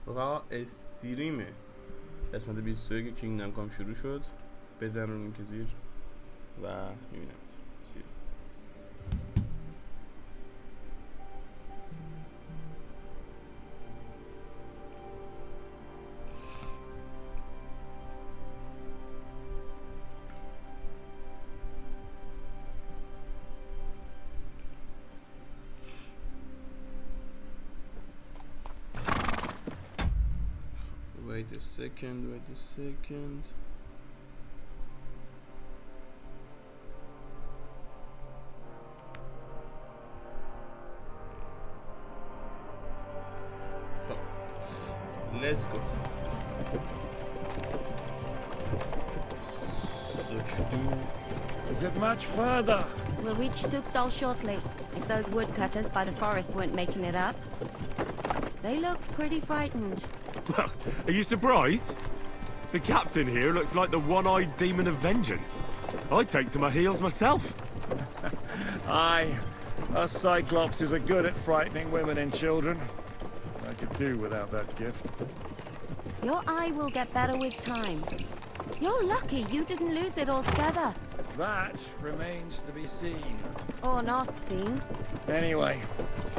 رفقا استریمه قسمت 21 کینگدم کام شروع شد. بزن رو لینک زیر و میبینم سی. Wait a second. Let's go. Is it much further? We'll reach Sukdal shortly, if those woodcutters by the forest weren't making it up. They looked pretty frightened. Well, are you surprised? The captain here looks like the one-eyed demon of vengeance. I'd take to my heels myself. Aye, us Cyclopses are good at frightening women and children. I could do without that gift. Your eye will get better with time. You're lucky you didn't lose it altogether. That remains to be seen. Or not seen. Anyway,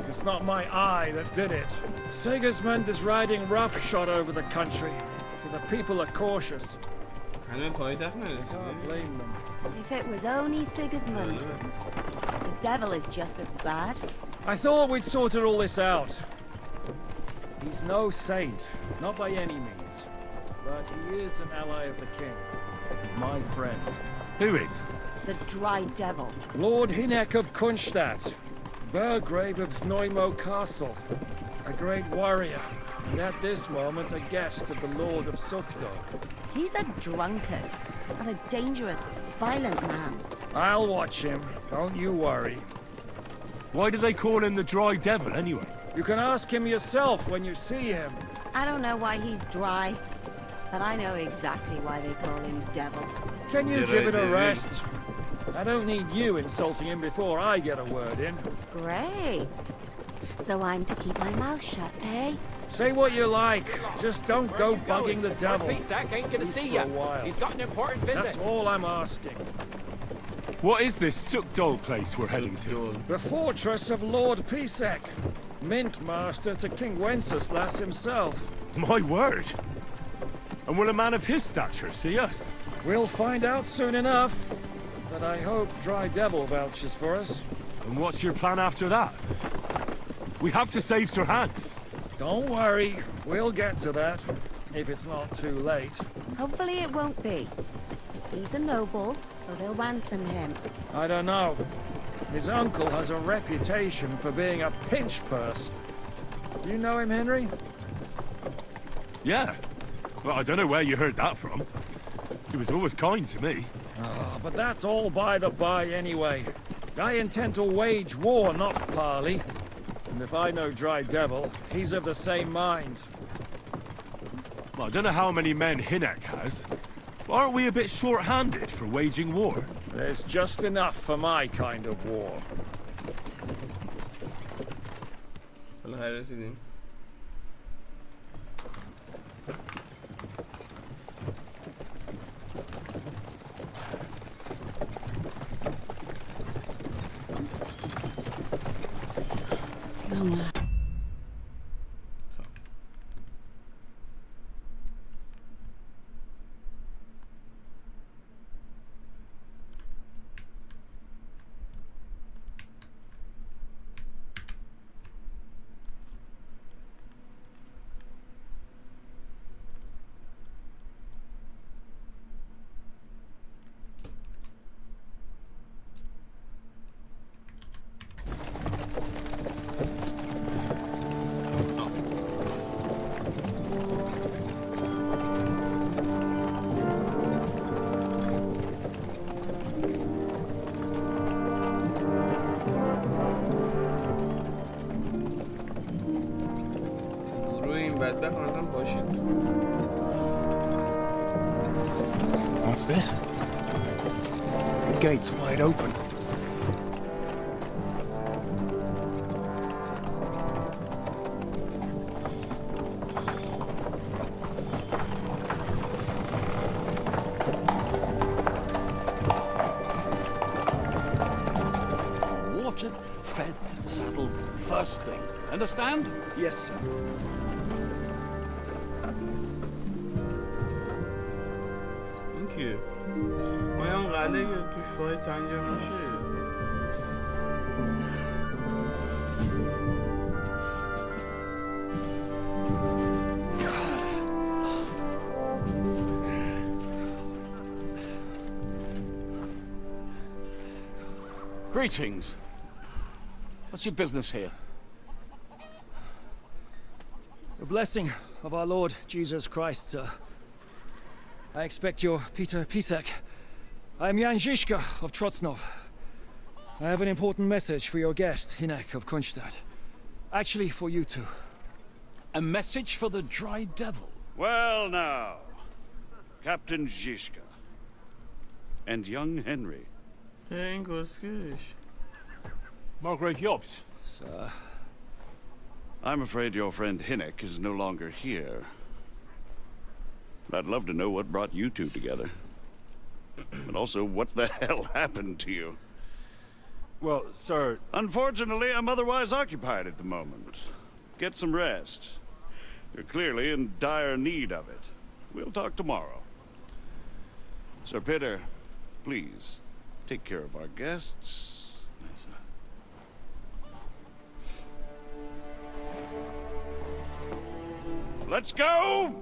it's not my eye that did it. Sigismund is riding roughshod over the country, so the people are cautious. هنوز پایتخت نرسیده. Can't blame them. If it was only Sigismund. The devil is just as bad. I thought we'd sorted all this out. He's no saint, not by any means. But he is an ally of the king. My friend. Who is? The dry devil. Lord Hinek of Kunstadt, Burgrave of Znojmo Castle, a great warrior, and at this moment a guest of the Lord of Sukdal. He's a drunkard and a dangerous, violent man. I'll watch him, don't you worry. Why do they call him the Dry Devil, anyway? You can ask him yourself when you see him. I don't know why he's dry, but I know exactly why they call him devil. Can you Yeah, give it a yeah. rest? I don't need you insulting him before I get a word in. Great. So I'm to keep my mouth shut, eh? Say what you like, just don't go bugging the devil. Pisak ain't gonna At see least for you. a while. He's got an important visit. That's all I'm asking. What is this Sukdal place we're heading to? The fortress of Lord Pisek, mint master to King Wenceslas himself. My word! And will a man of his stature see us? We'll find out soon enough, but I hope Dry Devil vouches for us. And what's your plan after that? We have to save Sir Hans. Don't worry, we'll get to that, if it's not too late. Hopefully it won't be. He's a noble, so they'll ransom him. I don't know. His uncle has a reputation for being a pinch purse. Do you know him, Henry? Yeah. Well, I don't know where you heard that from. He was always kind to me. Oh, but that's all by the by anyway. I intend to wage war, not parley. And if I know Dry Devil, he's of the same mind. Well, I don't know how many men Hinek has. But aren't we a bit short-handed for waging war? There's just enough for my kind of war. بالاخره رسیدیم. بدبخت آدم باشید. What's this? The gate's wide open. Saddle first thing. Understand? Yes, sir. این کیه؟ ما هم قلعه توش فایت انجام میشه. Greetings. What's your business here? The blessing of our Lord Jesus Christ, sir. I expect your Peter Pisek. I am Jan Žižka of Trocnov. I have an important message for your guest, Hinek of Kunstadt. Actually, for you two. A message for the Dry Devil? Well now, Captain Žižka. And young Henry. این کسکش. Margaret Jobs. Sir. I'm afraid your friend Hinek is no longer here. I'd love to know what brought you two together. But also, what the hell happened to you? Well, sir, Unfortunately, I'm otherwise occupied at the moment. Get some rest. You're clearly in dire need of it. We'll talk tomorrow. Sir Peter, please, take care of our guests. Yes, sir. Let's go!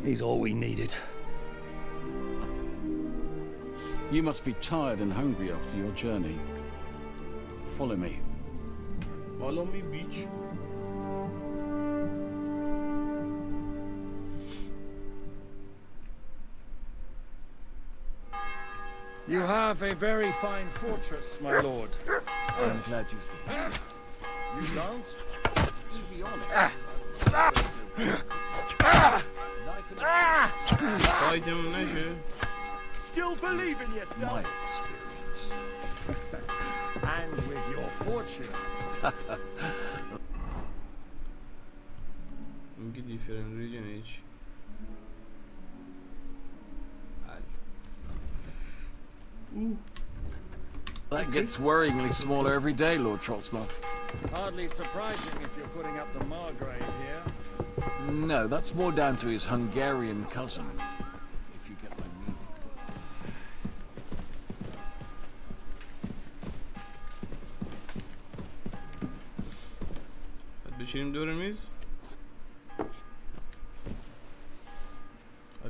He's all we needed. You must be tired and hungry after your journey. Follow me. Follow me, bitch. You have a very fine fortress, my lord. I'm glad you think so. You don't? To be honest, فایدمون نشه. Still believe in yourself. my experience. And with your fortune. میگه different region H. That gets worryingly smaller every day, Lord Trolsnov. Hardly surprising if you're putting up the Margrave here. No, that's more down to his Hungarian cousin, if you get my meaning. بشینیم دور میز.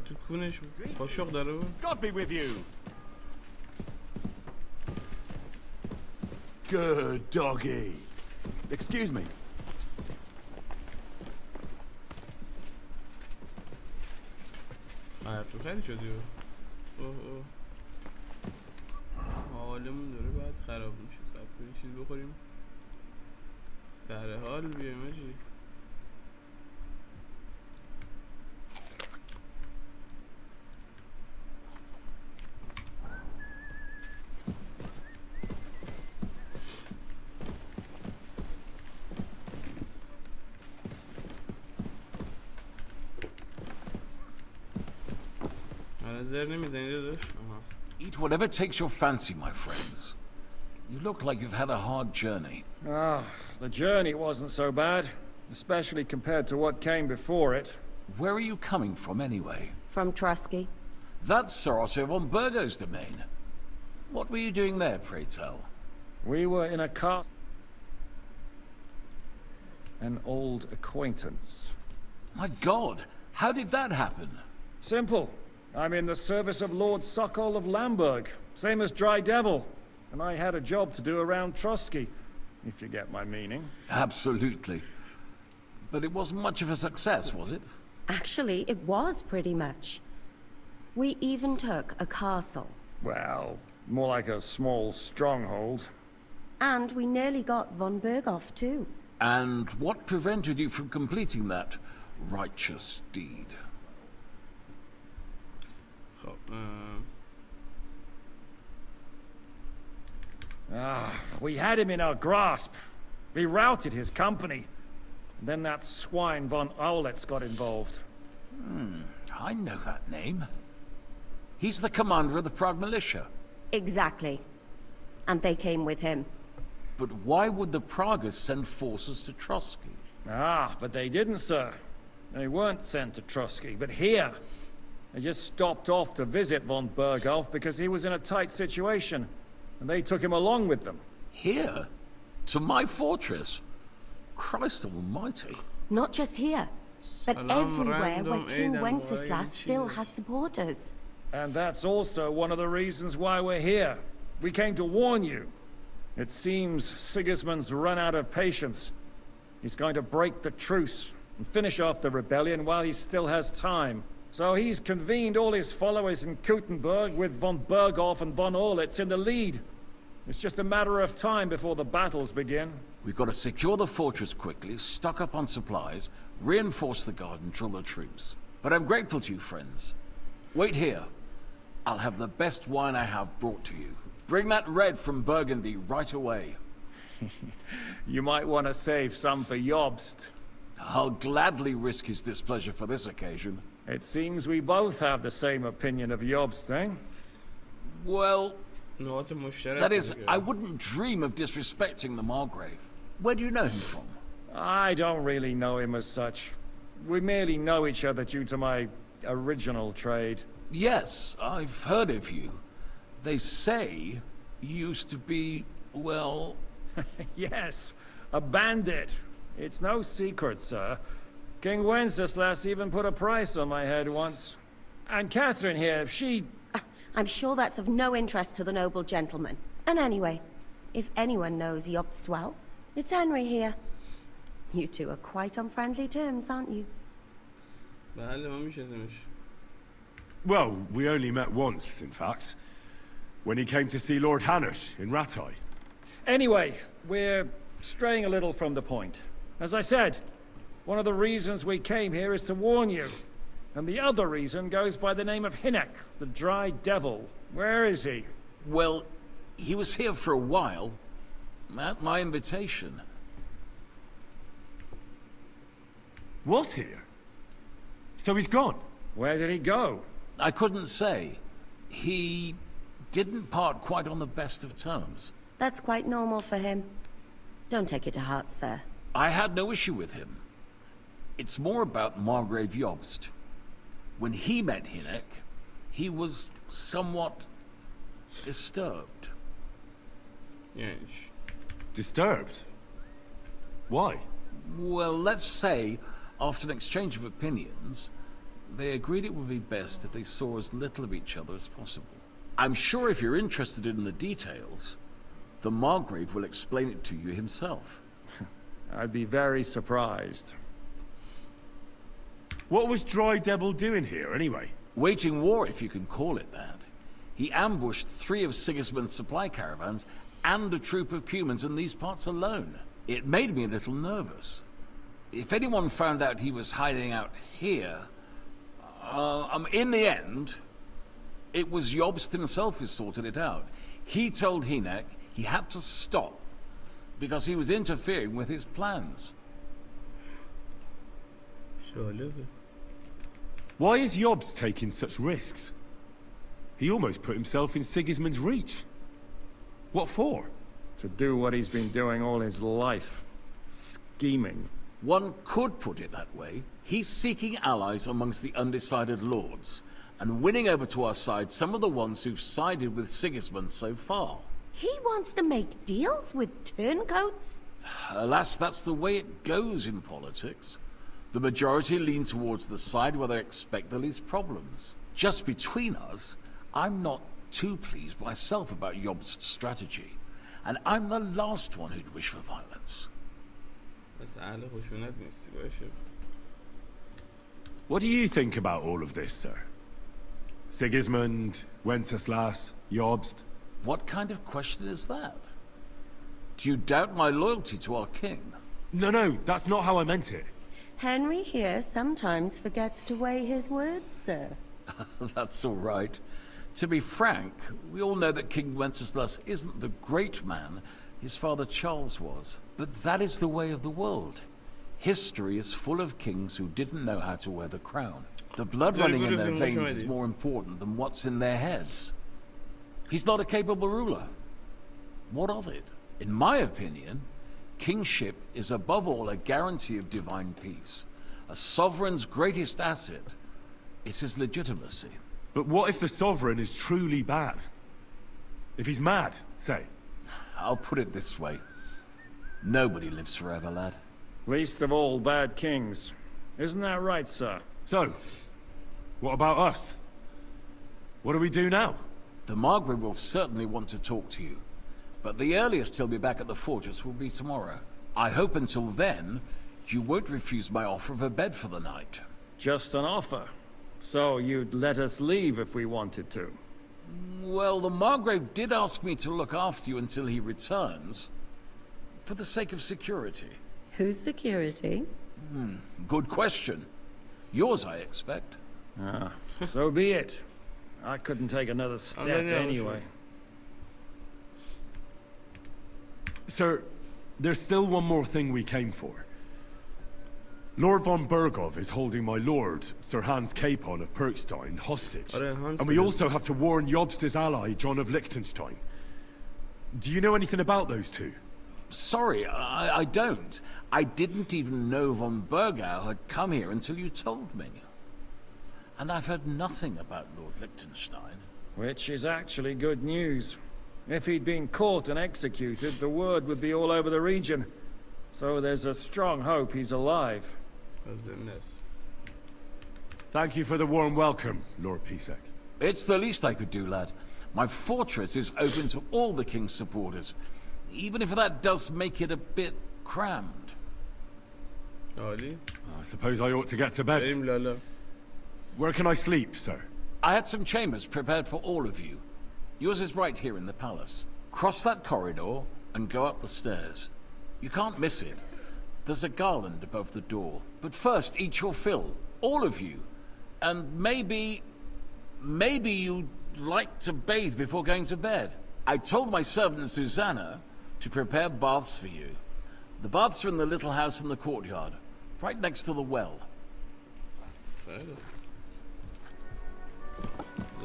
تو کونش قاشق داره بود. God be with you. Good doggy. Excuse me. تو خیلی شدی و حالمون داره بعد خراب میشه. سب کنیم چیز بخوریم سر حال بیایم آجی. زر نمیزنی داداش؟ Eat whatever takes your fancy, my friends. You look like you've had a hard journey. Ah, the journey wasn't so bad, especially compared to what came before it. Where are you coming from, anyway? From Trusky. That's Sorosov on Burgo's domain. What were you doing there, pray tell? We were in a castle. An old acquaintance. My God, how did that happen? Simple. I'm in the service of Lord Sokol of Lamberg, same as Dry Devil, and I had a job to do around Trusky, if you get my meaning. Absolutely. But it wasn't much of a success, was it? Actually, it was pretty much. We even took a castle. Well, more like a small stronghold. And we nearly got von Berghoff too. And what prevented you from completing that righteous deed? We had him in our grasp. We routed his company. And then that swine von Aulitz got involved. I know that name. He's the commander of the Prague militia. Exactly. And they came with him. But why would the Praguers send forces to Trotsky? Ah, but they didn't, sir. They weren't sent to Trotsky, but here. They just stopped off to visit von Berghoff because he was in a tight situation, and they took him along with them. Here? To my fortress? Christ almighty. Not just here, but Salam everywhere where random King Aidan Wenceslas Roy still Chile. has supporters. And that's also one of the reasons why we're here. We came to warn you. It seems Sigismund's run out of patience. He's going to break the truce and finish off the rebellion while he still has time. So he's convened all his followers in Kuttenberg with von Berghoff and von Aulitz in the lead. It's just a matter of time before the battles begin. We've got to secure the fortress quickly, stock up on supplies, reinforce the guard and drill the troops. But I'm grateful to you, friends. Wait here. I'll have the best wine I have brought to you. Bring that red from Burgundy right away. You might want to save some for Jobst. I'll gladly risk his displeasure for this occasion. It seems we both have the same opinion of Jobst, eh? Well, نقاط مشترک that is, دیگه. I wouldn't dream of disrespecting the Margrave. Where do you know him from? I don't really know him as such. We merely know each other due to my original trade. Yes, I've heard of you. They say you used to be, well... Yes, a bandit. It's no secret, sir. King Wenceslas even put a price on my head once. And Catherine here, she... I'm sure that's of no interest to the noble gentleman. And anyway, if anyone knows Jobst well, it's Henry here. You two are quite on friendly terms, aren't you? بله ما میشناسیمش. Well, we only met once, in fact. When he came to see Lord Hanush in Rattay. Anyway, we're straying a little from the point. As I said, one of the reasons we came here is to warn you. And the other reason goes by the name of Hinek, the Dry Devil. Where is he? Well, he was here for a while. At my invitation. Was here? So he's gone? Where did he go? I couldn't say. He didn't part quite on the best of terms. That's quite normal for him. Don't take it to heart, sir. I had no issue with him. It's more about Margrave Jobst. When he met Hinek, he was somewhat disturbed. یعنی چی؟ Disturbed? Why? Well, let's say, after an exchange of opinions, they agreed it would be best if they saw as little of each other as possible. I'm sure if you're interested in the details, the Margrave will explain it to you himself. I'd be very surprised. What was Dry Devil doing here, anyway? Waging war, if you can call it that. He ambushed 3 of Sigismund's supply caravans and a troop of Cumans in these parts alone. It made me a little nervous. If anyone found out he was hiding out here... in the end, it was Jobst himself who sorted it out. He told Hinek he had to stop because he was interfering with his plans. جالبه. Why is Jobst taking such risks? He almost put himself in Sigismund's reach. What for? To do what he's been doing all his life. Scheming. One could put it that way. He's seeking allies amongst the undecided lords, and winning over to our side some of the ones who've sided with Sigismund so far. He wants to make deals with turncoats? Alas, that's the way it goes in politics. The majority lean towards the side where they expect the least problems. Just between us, I'm not too pleased myself about Jobst's strategy, and I'm the last one who'd wish for violence. بس اهل خشونت نیستی باشه. What do you think about all of this, sir? Sigismund, Wenceslas, Jobst? What kind of question is that? Do you doubt my loyalty to our king? No, that's not how I meant it. Henry here sometimes forgets to weigh his words, sir. That's all right. To be frank, we all know that King Wenceslas isn't the great man His father Charles was. But that is the way of the world. History is full of kings who didn't know how to wear the crown. The blood running in their veins is more important than what's in their heads. He's not a capable ruler. What of it? In my opinion, kingship is above all a guarantee of divine peace. A sovereign's greatest asset is his legitimacy. But what if the sovereign is truly bad? If he's mad, say? I'll put it this way. Nobody lives forever, lad. Least of all bad kings. Isn't that right, sir? So, what about us? What do we do now? The Margrave will certainly want to talk to you. But the earliest he'll be back at the fortress will be tomorrow. I hope until then, you won't refuse my offer of a bed for the night. Just an offer. So you'd let us leave if we wanted to? Well, the Margrave did ask me to look after you until he returns. For the sake of security. Whose security? Good question. Yours, I expect. Ah, so be it. I couldn't take another step anyway. Sir, there's still one more thing we came for. Lord von Bergov is holding my lord, Sir Hans Capon of Perkstein, hostage. And we also have to warn Jobst's ally, John of Liechtenstein. Do you know anything about those two? Sorry, I don't. I didn't even know von Bergau had come here until you told me. And I've heard nothing about Lord Liechtenstein. Which is actually good news. If he'd been caught and executed, the word would be all over the region. So there's a strong hope he's alive. Thank you for the warm welcome, Lord Pisek. It's the least I could do, lad. My fortress is open to all the king's supporters, even if that does make it a bit crammed. عالی. I suppose I ought to get to bed. بریم لالا. Where can I sleep, sir? I had some chambers prepared for all of you. Yours is right here in the palace. Cross that corridor and go up the stairs. You can't miss it. There's a garland above the door. But first, eat your fill. All of you. And maybe you'd like to bathe before going to bed. I told my servant Susanna to prepare baths for you. The baths are in the little house in the courtyard, right next to the well. خیلی.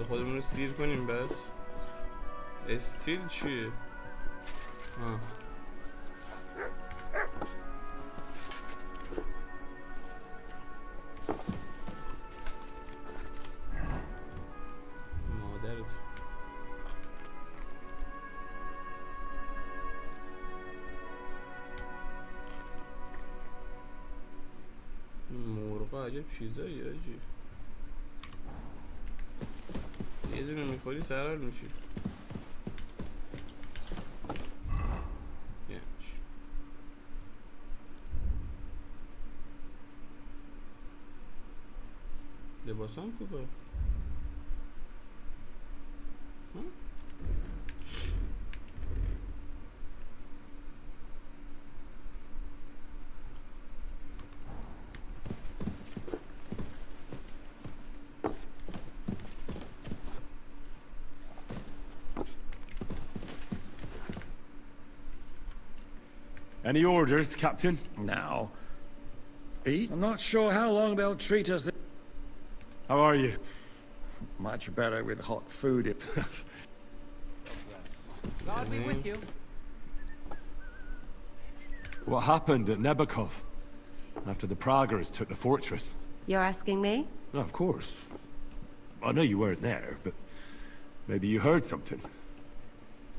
خودمون رو سیر کنیم بس. استیل چیه؟ آه. مادرت. این مرغا عجب چیزایی آجی. یه دونه میخوری سرحال میشی. لباسام خوبه. Any orders, Captain? Now, eat? I'm not sure how long they'll treat us. How are you? Much better with hot food. God be with you. What happened at Nebakov after the Praguers took the fortress? You're asking me? No, of course. I know you weren't there, but maybe you heard something.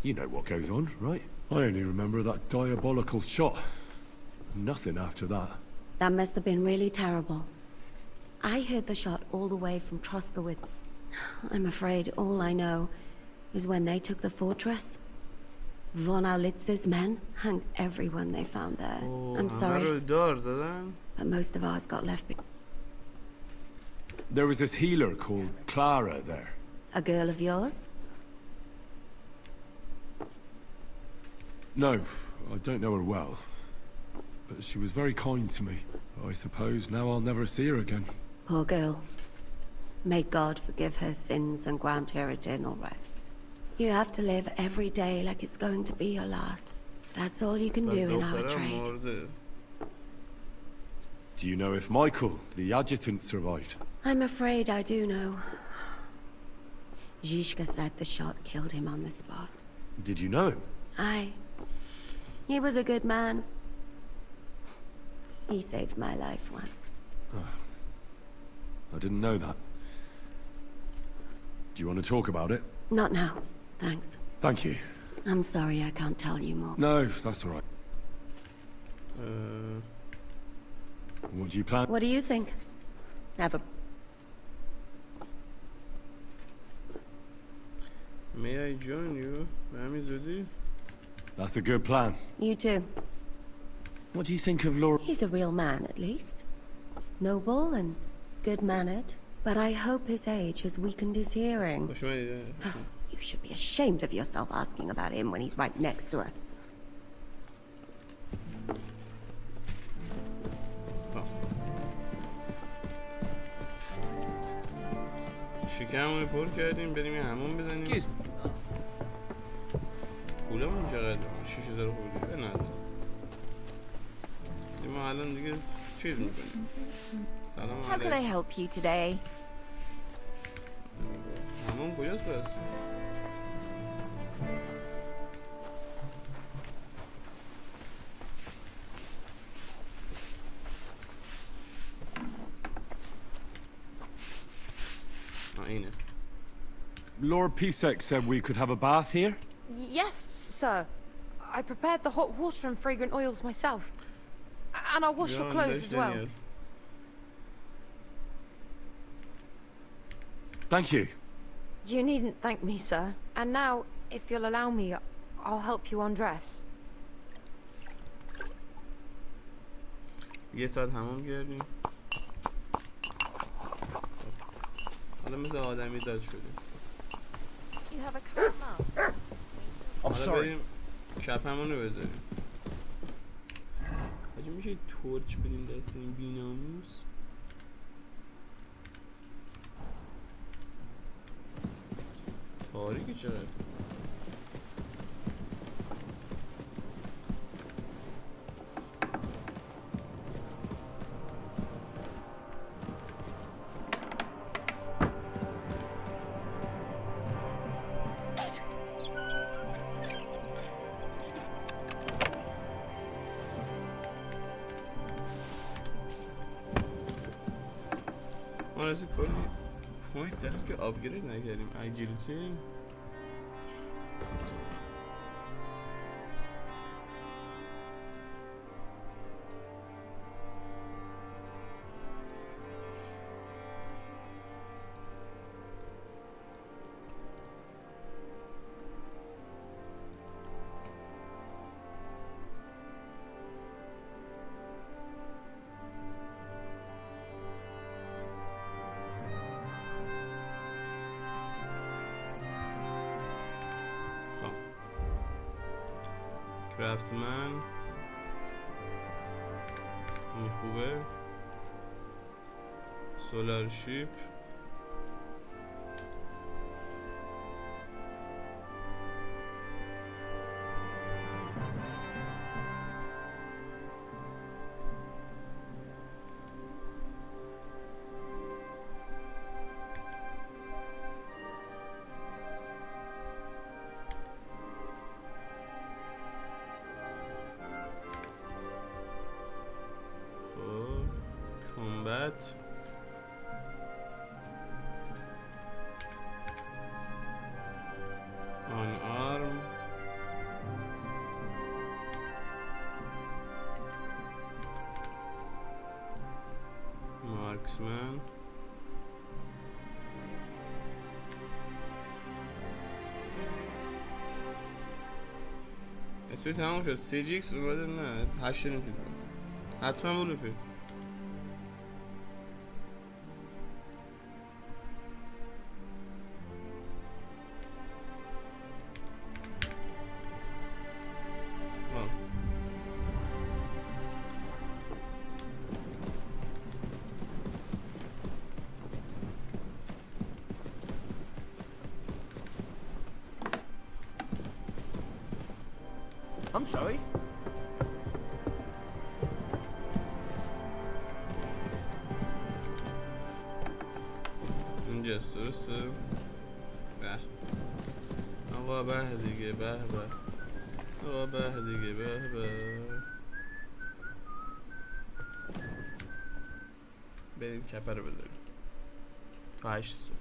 You know what goes on, right? I only remember that diabolical shot. Nothing after that. That must have been really terrible. I heard the shot all the way from Troskowitz. I'm afraid all I know is when they took the fortress, von Aulitz's men hung everyone they found there. I'm sorry, but most of ours got left behind. There was this healer called Clara there. A girl of yours? No, I don't know her well. But she was very kind to me. I suppose now I'll never see her again. Poor girl. May God forgive her sins and grant her eternal rest. You have to live every day like it's going to be your last. That's all you can do in our trade. Do you know if Michael, the adjutant, survived? I'm afraid I do know. Zizka said the shot killed him on the spot. Did you know him? Aye. He was a good man. He saved my life once. I didn't know that. Do you want to talk about it? Not now, thanks. Thank you. I'm sorry I can't tell you more. No, that's all right. What do you plan? What do you think? Have a... May I join you? That's a good plan. You too. What do you think of Laura? He's a real man, at least. Noble and good-mannered. But I hope his age has weakened his hearing. You should be ashamed of yourself asking about him when he's right next to us. شکمونو پر کردیم بریم یه همون بزنیم. پولمون چقدر؟ 6000 خوردی؟ به نظر ما الان دیگه چیز میکنیم. سلام علیکم. How can I help you today? همون کجاست پس؟ اینه. Lord Pisek said we could have a bath here? Yes, sir. I prepared the hot water and fragrant oils myself. And I'll wash your clothes as well. Thank you. You needn't thank me, sir. And now, if you'll allow me, I'll help you undress. یه ساعت همون کردیم. حالا مثل آدمی زاد شده. You have a cup of حالا بریم کفمون رو بذاریم. حاجی میشه یه تورچ بدین دست این بی‌ناموس؟ تاریکه چقدر؟ ما راستی کلی پوینت داریم که آپگرید نکردیم. اجیلیتی کرافتمن این خوبه. سولار شیپ combat on arm marksman اسمی تمام شد. CGX رو باید نه 8 داریم که حتما بلوفید. I'm sorry. اینجاست درسته؟ به آقا به دیگه به به آقا به دیگه به به بریم کپه رو بذاریم تا 8 صبح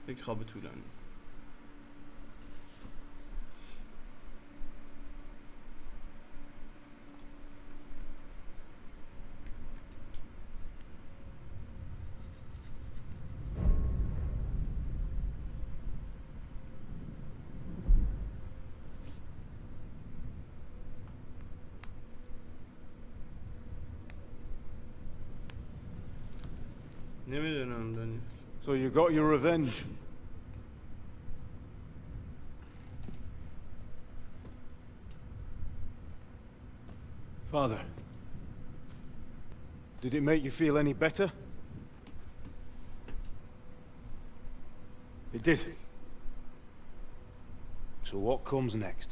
یک خواب طولانی نمیدونم دنیا. So you got your revenge. Father, did it make you feel any better? It did. So what comes next?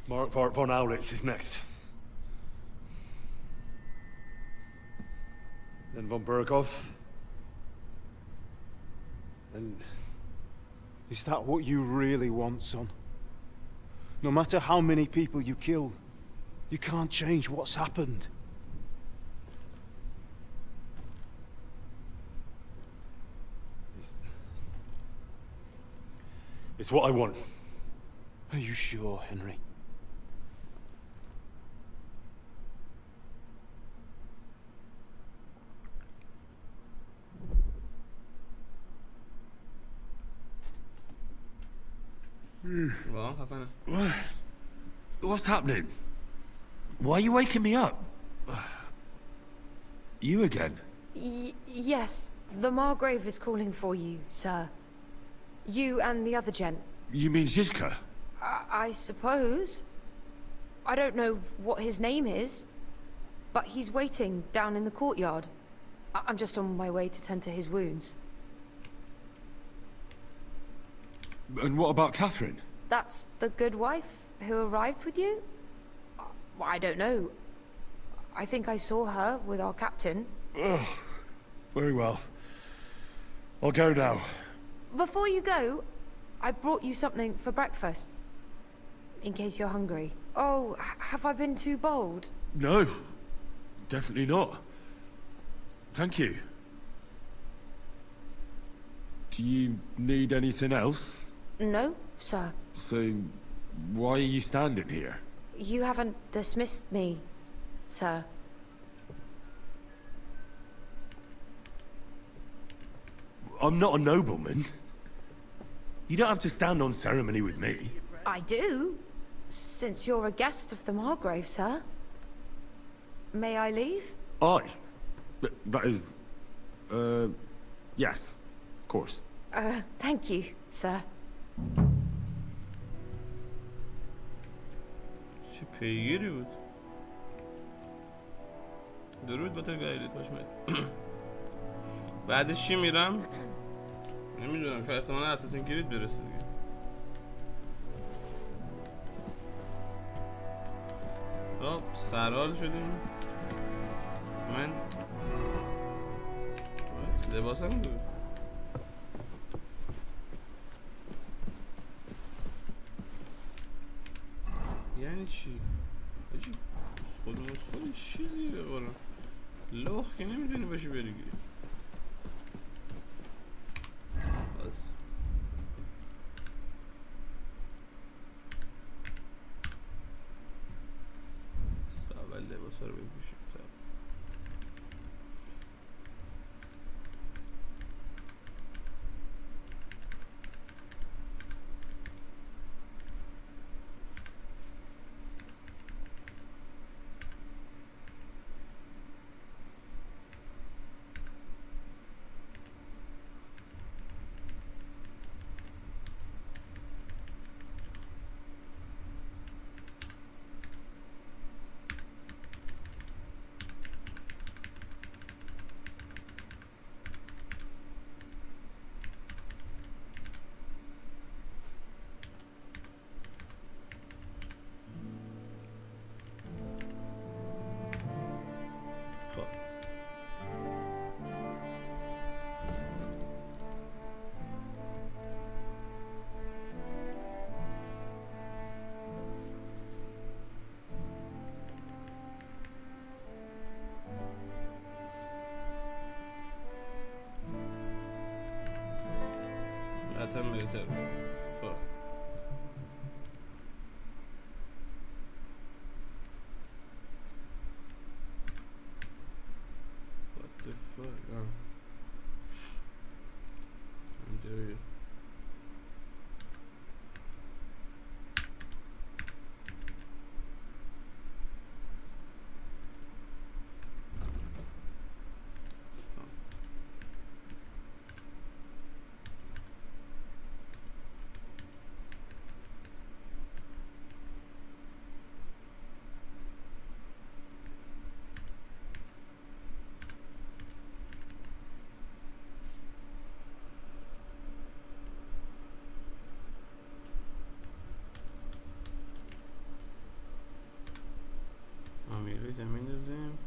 Mark von Aulitz is next. Then von Berghoff. And is that what you really want, son? No matter how many people you kill, you can't change what's happened. It's what I want. Are you sure, Henry? Well, have fun. What's happening? Why are you waking me up? You again? Yes, the Margrave is calling for you, sir. You and the other gent. You mean Zizka? I suppose. I don't know what his name is, but he's waiting down in the courtyard. I'm just on my way to tend to his wounds. And what about Catherine? That's the good wife who arrived with you? I don't know. I think I saw her with our captain. Oh, very well. I'll go now. Before you go, I brought you something for breakfast. In case you're hungry. Oh, have I been too bold? No, definitely not. Thank you. Do you need anything else? No, sir. So, why are you standing here? You haven't dismissed me, sir. I'm not a nobleman. You don't have to stand on ceremony with me. I do, since you're a guest of the Margrave, sir. May I leave? Aye. That is... yes, of course. Thank you, sir. چه پیگیری بود. درود با ترگایلیت خوش اومد. بعدش چی میرم؟ نمیدونم، شاید احتمالا اساسین کرید برسه دیگه. خب سرحال شدیم. من لباسم بود. یعنی چی؟ آجی خودی چیزی بقارم لخ که نمیدونی باشی بری گیری بس اول لباس رو بپوشیم. راحت‌تر بهتر. خب what the fuck اینجوری امیری زمین دازیم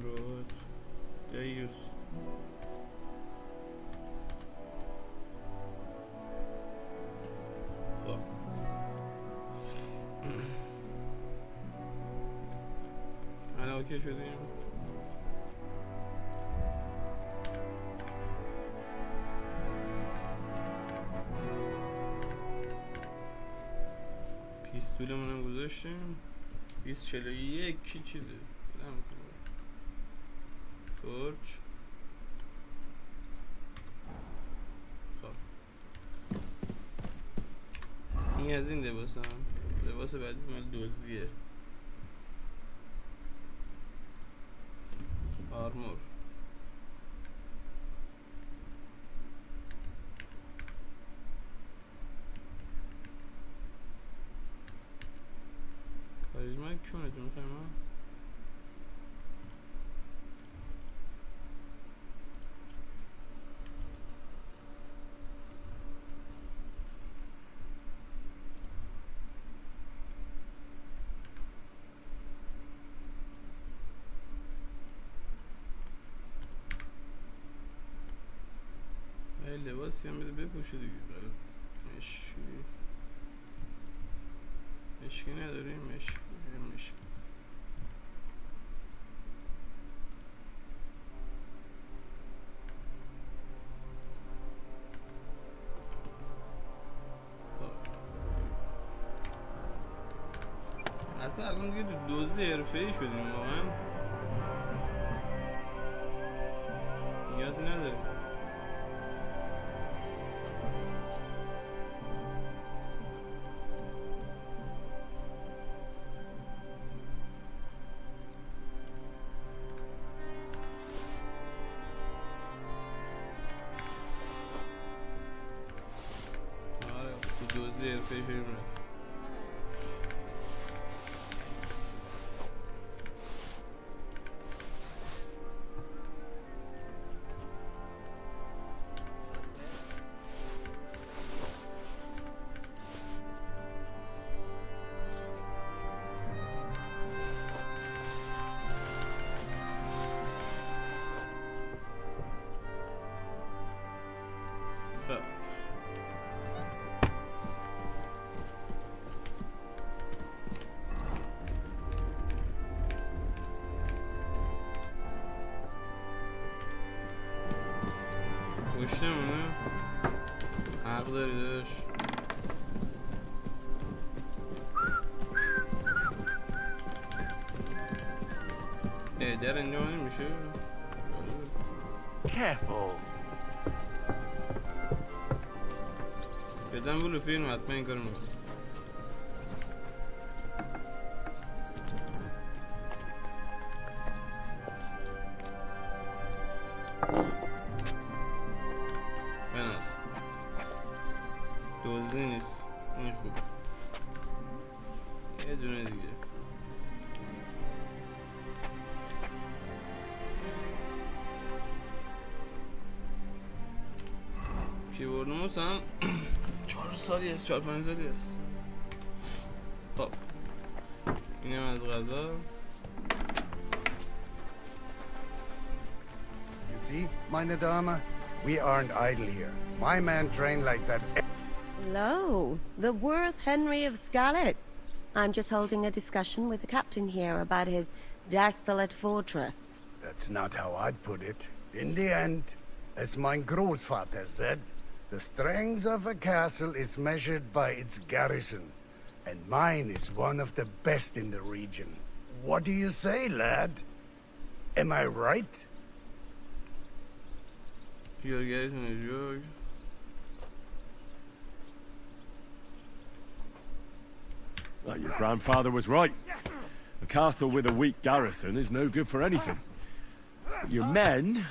رود دیوس اوکی شدیم. پیستولمون هم گذاشتیم. 241 چی چیزه تورچ. خب این از این لباس هم لباس بعدی مال دزدیه. آرمور کاریزما کونه تو میخوایم ها لباسی هم بده بپوشه دیگه برای مشکی نداریم مشکی حتی الان دیگه تو دوزی حرفه‌ای شدیم واقعا نیازی نداریم. دوزی حرفه‌ای شدیم رفت. خوشتونه حق داری داشت در اینجا نمیشه Careful. بدم بلو فیلم حتما این کارو میکنم. دوزی نیست این خوب یه دونه دیگه کیبوردموس هم 4 سالی هست 4-5 سالی هست. خب اینم از غذا. You see, meine Dame, we aren't idle here. My men train like that. Hello, the Worth Henry of Skalitz. I'm just holding a discussion with the captain here about his desolate fortress. That's not how I'd put it. In the end, as my Großvater said, the strength of a castle is measured by its garrison, and mine is one of the best in the region. What do you say, lad? Am I right? Your garrison is yours. Well, your grandfather was right. A castle with a weak garrison is no good for anything. But your men...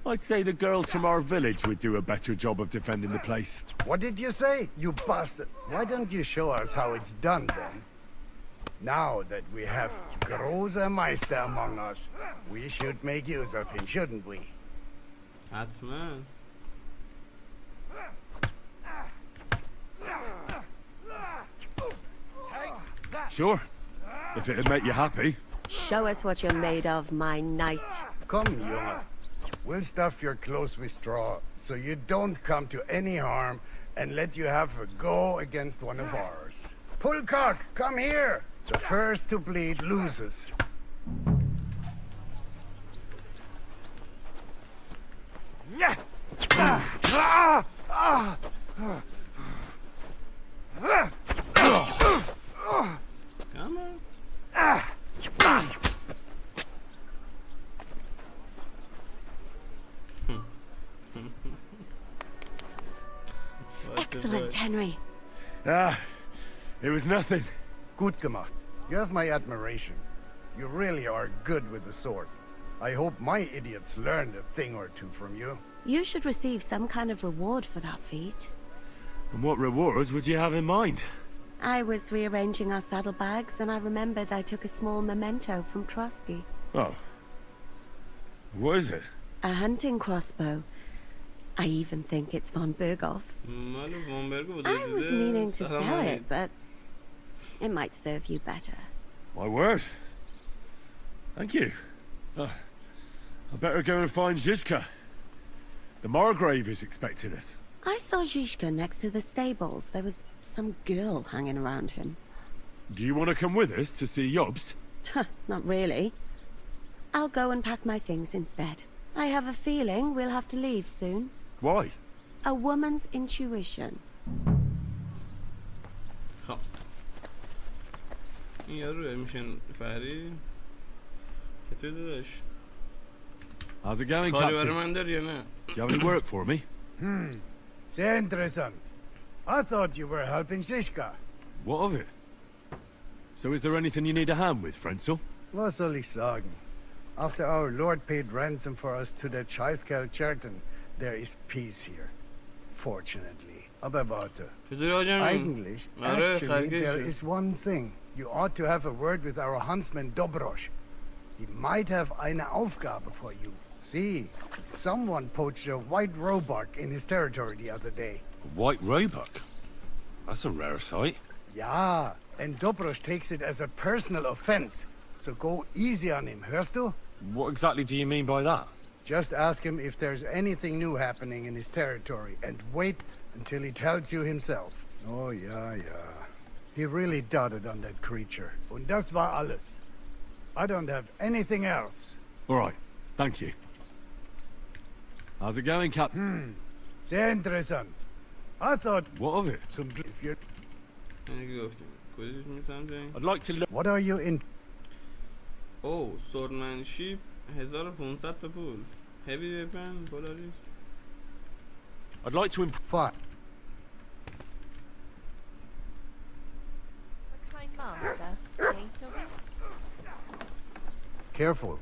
I'd say the girls from our village would do a better job of defending the place. What did you say, you bastard? Why don't you show us how it's done, then? Now that we have Großer Meister among us, we should make use of him, shouldn't we? حتما. Sure. If it'd make you happy. Show us what you're made of, my knight. Come, Junge. We'll stuff your clothes with straw, so you don't come to any harm, and let you have a go against one of ours. Pullcock, come here! The first to bleed loses. Come on. Excellent, Henry. It was nothing. Gut gemacht. You have my admiration. You really are good with the sword. I hope my idiots learned a thing or two from you. You should receive some kind of reward for that feat. And what rewards would you have in mind? I was rearranging our saddlebags, and I remembered I took a small memento from Trotsky. Oh. What is it? A hunting crossbow. I even think it's von Berghoff's. I was meaning to sell it, but it might serve you better. My word. Thank you. I better go and find Zizka. The Margrave is expecting us. I saw Zizka next to the stables. There was some girl hanging around him. Do you want to come with us to see Jobst? Not really. I'll go and pack my things instead. I have a feeling we'll have to leave soon. Why? A woman's intuition. خب این یارو میشن فهری چطور داداش؟ How's it going, کاری برای Captain? من داری یا نه؟ Do you have any work for me? Sehr interessant. I thought you were helping Zizka. What of it? So is there anything you need a hand with, Frenzel? Was soll ich sagen? After our lord paid ransom for us to the Chaiskel-Cherton, there is peace here. Fortunately. Aber warte. Eigentlich, actually, there is one thing. You ought to have a word with our huntsman Dobrosch. He might have eine Aufgabe for you. See, someone poached a white roebuck in his territory the other day. A white roebuck? That's a rare sight. Ja, and Dobrosch takes it as a personal offense. So go easy on him, hörst du? What exactly do you mean by that? Just ask him if there's anything new happening in his territory, and wait until he tells you himself. Oh, ja. He really doted on that creature. Und das war alles. I don't have anything else. All right, thank you. How's it going, Captain? Sehr interessant. I thought... What of it? Zum Glück, if you're... I'd like to look... What are you in... Oh, swordmanship 1500 تا پول. Heavy weapon, Polaris. I'd like to improve... Fine. A kind master, eh, Toby? Careful.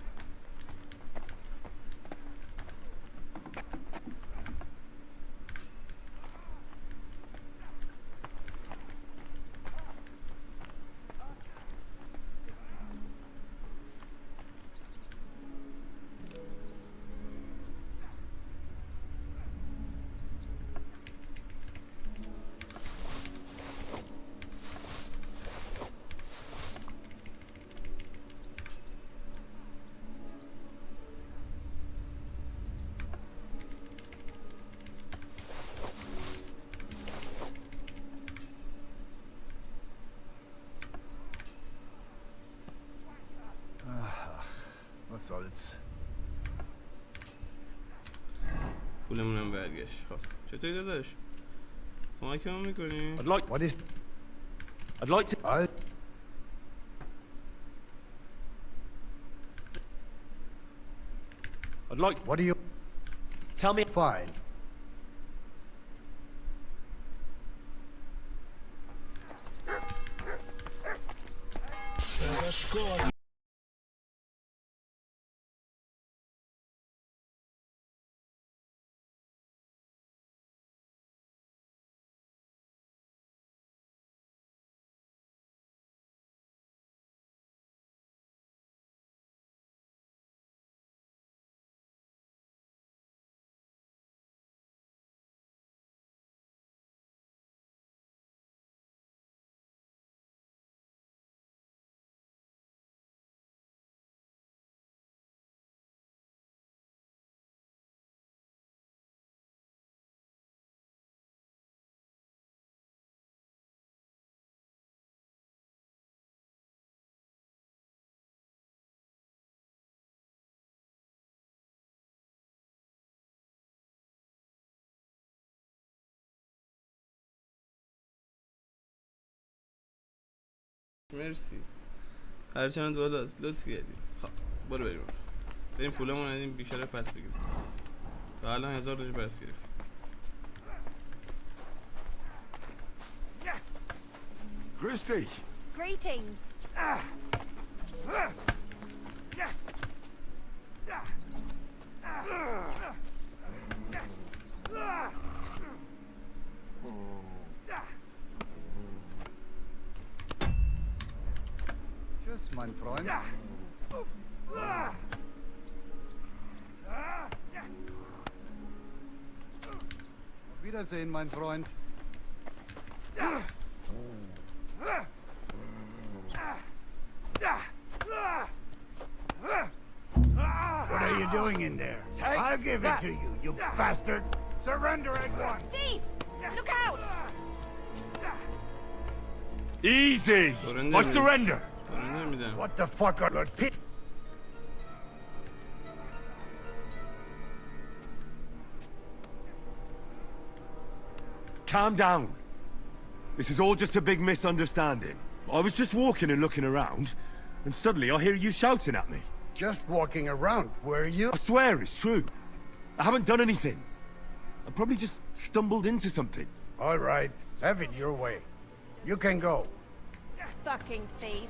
soll's. پولمونم برگشت. خب چطوری داداش؟ کمکمون میکنی؟ I'd like... What is... I'd like to... I'd like... What do you... Tell me... Fine. مرسی. هرچند بالاست لطف کردیم. خب برو بریم پولمون ندیم بیشتر پس بگیریم. تا الان 1000 دلار پس گرفتیم. Grüß dich. Greetings. Tschüss, mein Freund. Auf Wiedersehen, mein Freund. What are you doing in there? I'll give it to you, you bastard! Surrender at once! Thief! Look out! Easy! I surrender! What the fuck are Lord Pete? Calm down. This is all just a big misunderstanding. I was just walking and looking around, and suddenly I hear you shouting at me. Just walking around, were you? I swear it's true. I haven't done anything. I probably just stumbled into something. All right, have it your way. You can go. Fucking thief.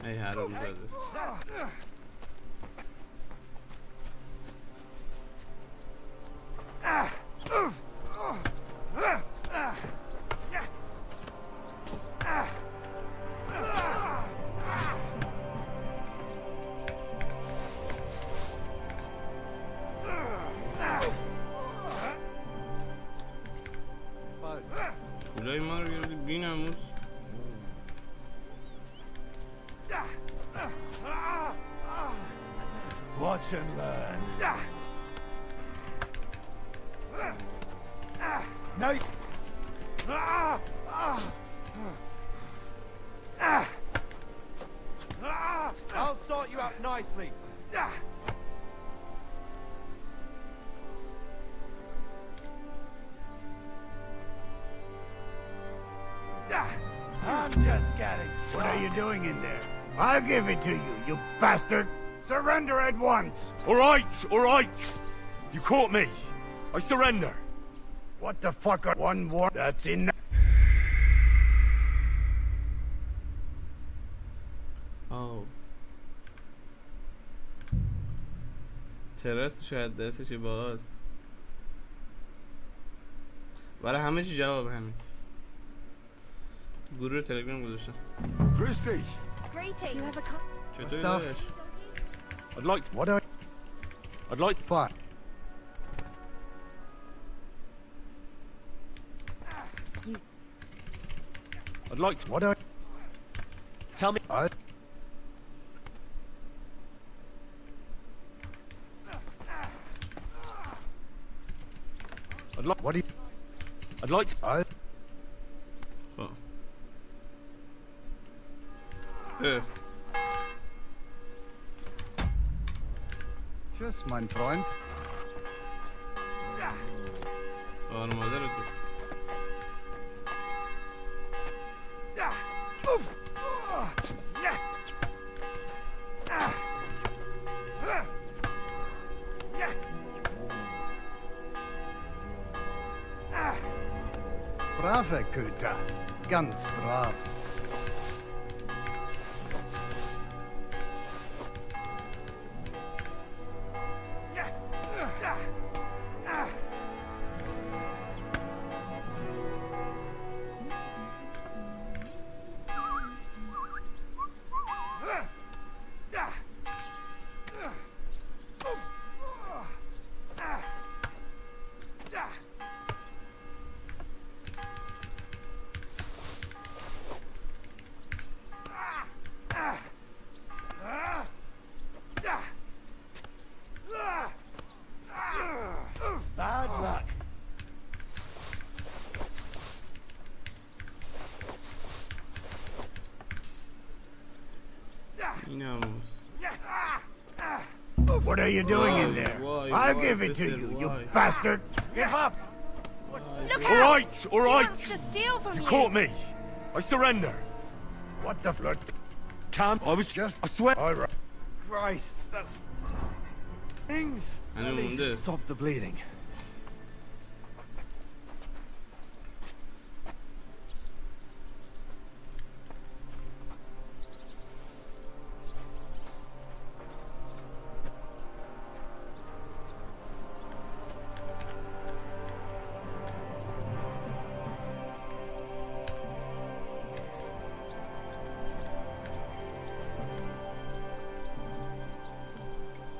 Hey, حرام زاده. پولای ما رو گردی بی ناموس. Watch and learn. Nice. I'll sort you out nicely. I'm just getting started. What are you doing in there? I'll give it to you, you bastard! Surrender at once! All right! You caught me. I surrender. What the fuck are one war? That's enough. Oh. تراس شاید دستش باحال. برای همه چی جواب همین. گروه تلگرام گذاشتم. Grüß dich. Greetings. You have a چطوری داشت؟ I'd like to... What are... I'd like... Fine. I'd like to... What are... Tell me... I... I'd like... What do you... I'd like to... I... خب Tschüss, mein Freund. آره مادرت بود. Brave Köter. Ganz brav. Bad luck. What are you doing in there? I'll give it to you, you bastard. Give up. Look All out! right, all He right. wants to steal from You you. caught me. I surrender. What the flirt? Can't. I was just. I swear. All right. Christ, that's... Things. Hani At least mumdu. it stopped the bleeding.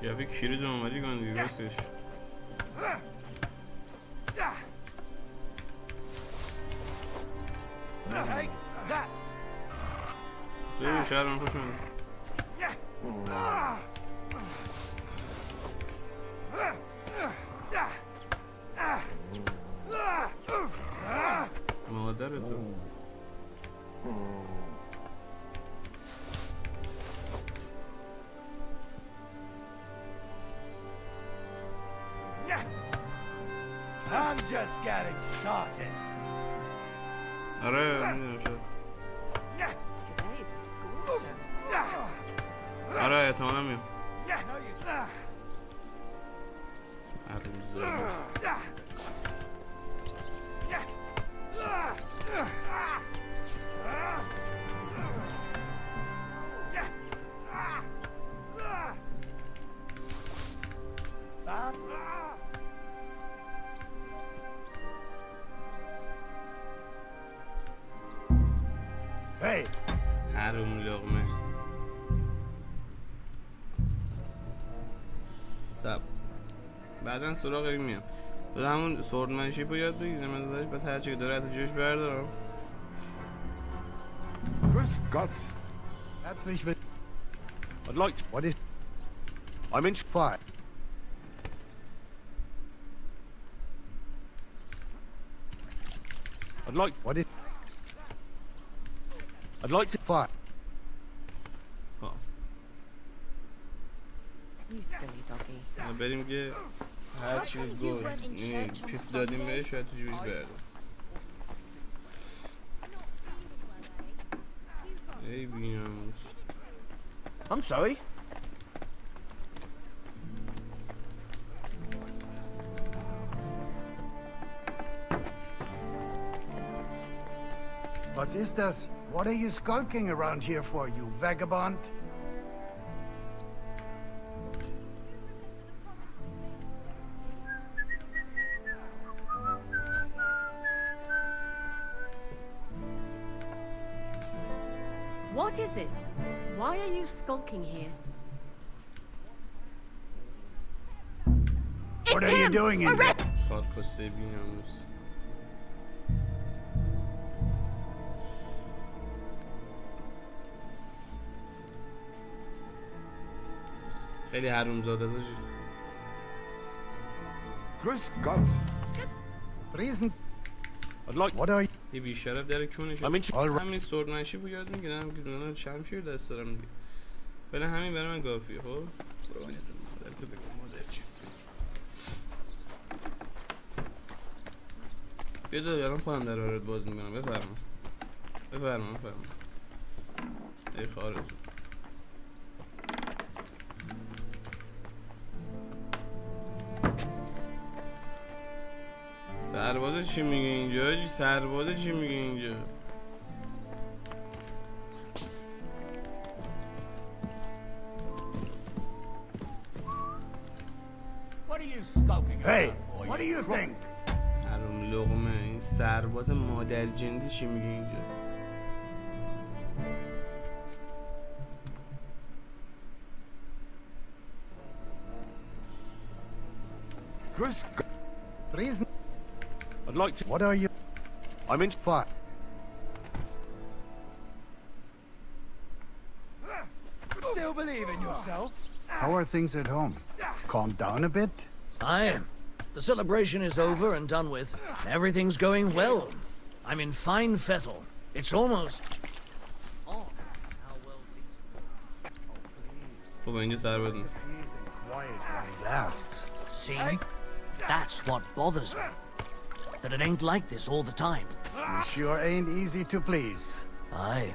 Ya bir kiri de اومدی گاندی راستش. Take that. ببین شهرم خوش اومد. مادرتو. I'm just getting started. آره میدونم شد. آره احتمالا میام. Hey. حروم لقمه. سب بعدن سراغ این میام. بعد همون سوردمنشیپ رو یاد بگیرم من داداش، بعد هرچی که داره حتی جوش بردارم. Grüß Gott. Herzlich willkommen. I'd like to. What is... I'm in. Fine. I'd like. What is... I'd like to. Fine. You silly doggy. بریم که هرچی گفت یعنی چیز دادیم بهش شاید تو جوش بردارم. ای بیناموس. I'm sorry. Was ist das? What are you skulking around here for, you vagabond? What is it? Why are you skulking here? What are you doing in there? خارکسته بیناموس. خیلی حرومزاده است. Grüß Gott. Reasons. I'd like. What are you... یه بیشرف در کونه شد. همین سرنشی بود یاد میگیرم که دونم شمشیر دست دارم دیگه. ولی همین برای من کافیه. خب برو تو بگم مادر چی. بیا داد الان خودم در وارد باز میکنم. بفرما ای خارج. سرباز چی میگه اینجا؟ سرباز چی میگه اینجا؟ Hey, what do you think? حروم لقمه این سرباز مادر جندی چی میگه اینجا؟ Reason. I'd like to. What are you? I'm in. Fine. Still believe in yourself? How are things at home? Calm down a bit? Aye. The celebration is over and done with. Everything's going well. I'm in fine fettle. It's almost... Oh, how well these... بابا اینجا سرباز نیست. Quiet when it lasts. See? That's what bothers me. That it ain't like this all the time. You sure ain't easy to please. Aye.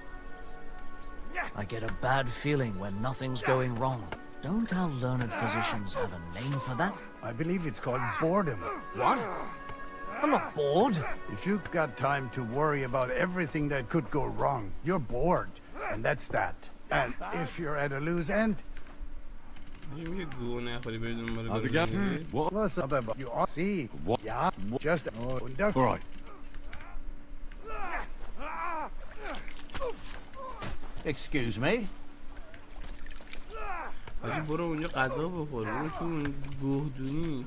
I get a bad feeling when nothing's going wrong. Don't our learned physicians have a name for that? I believe it's called boredom. What? I'm not bored. If you've got time to worry about everything that could go wrong, you're bored. And that's that. And if you're at a loose end... How's it going? What? What's up about you all see? What? Yeah, just... All right. Excuse me? حاجی برو اونجا غذا بخور. برو تو اون گهدونی.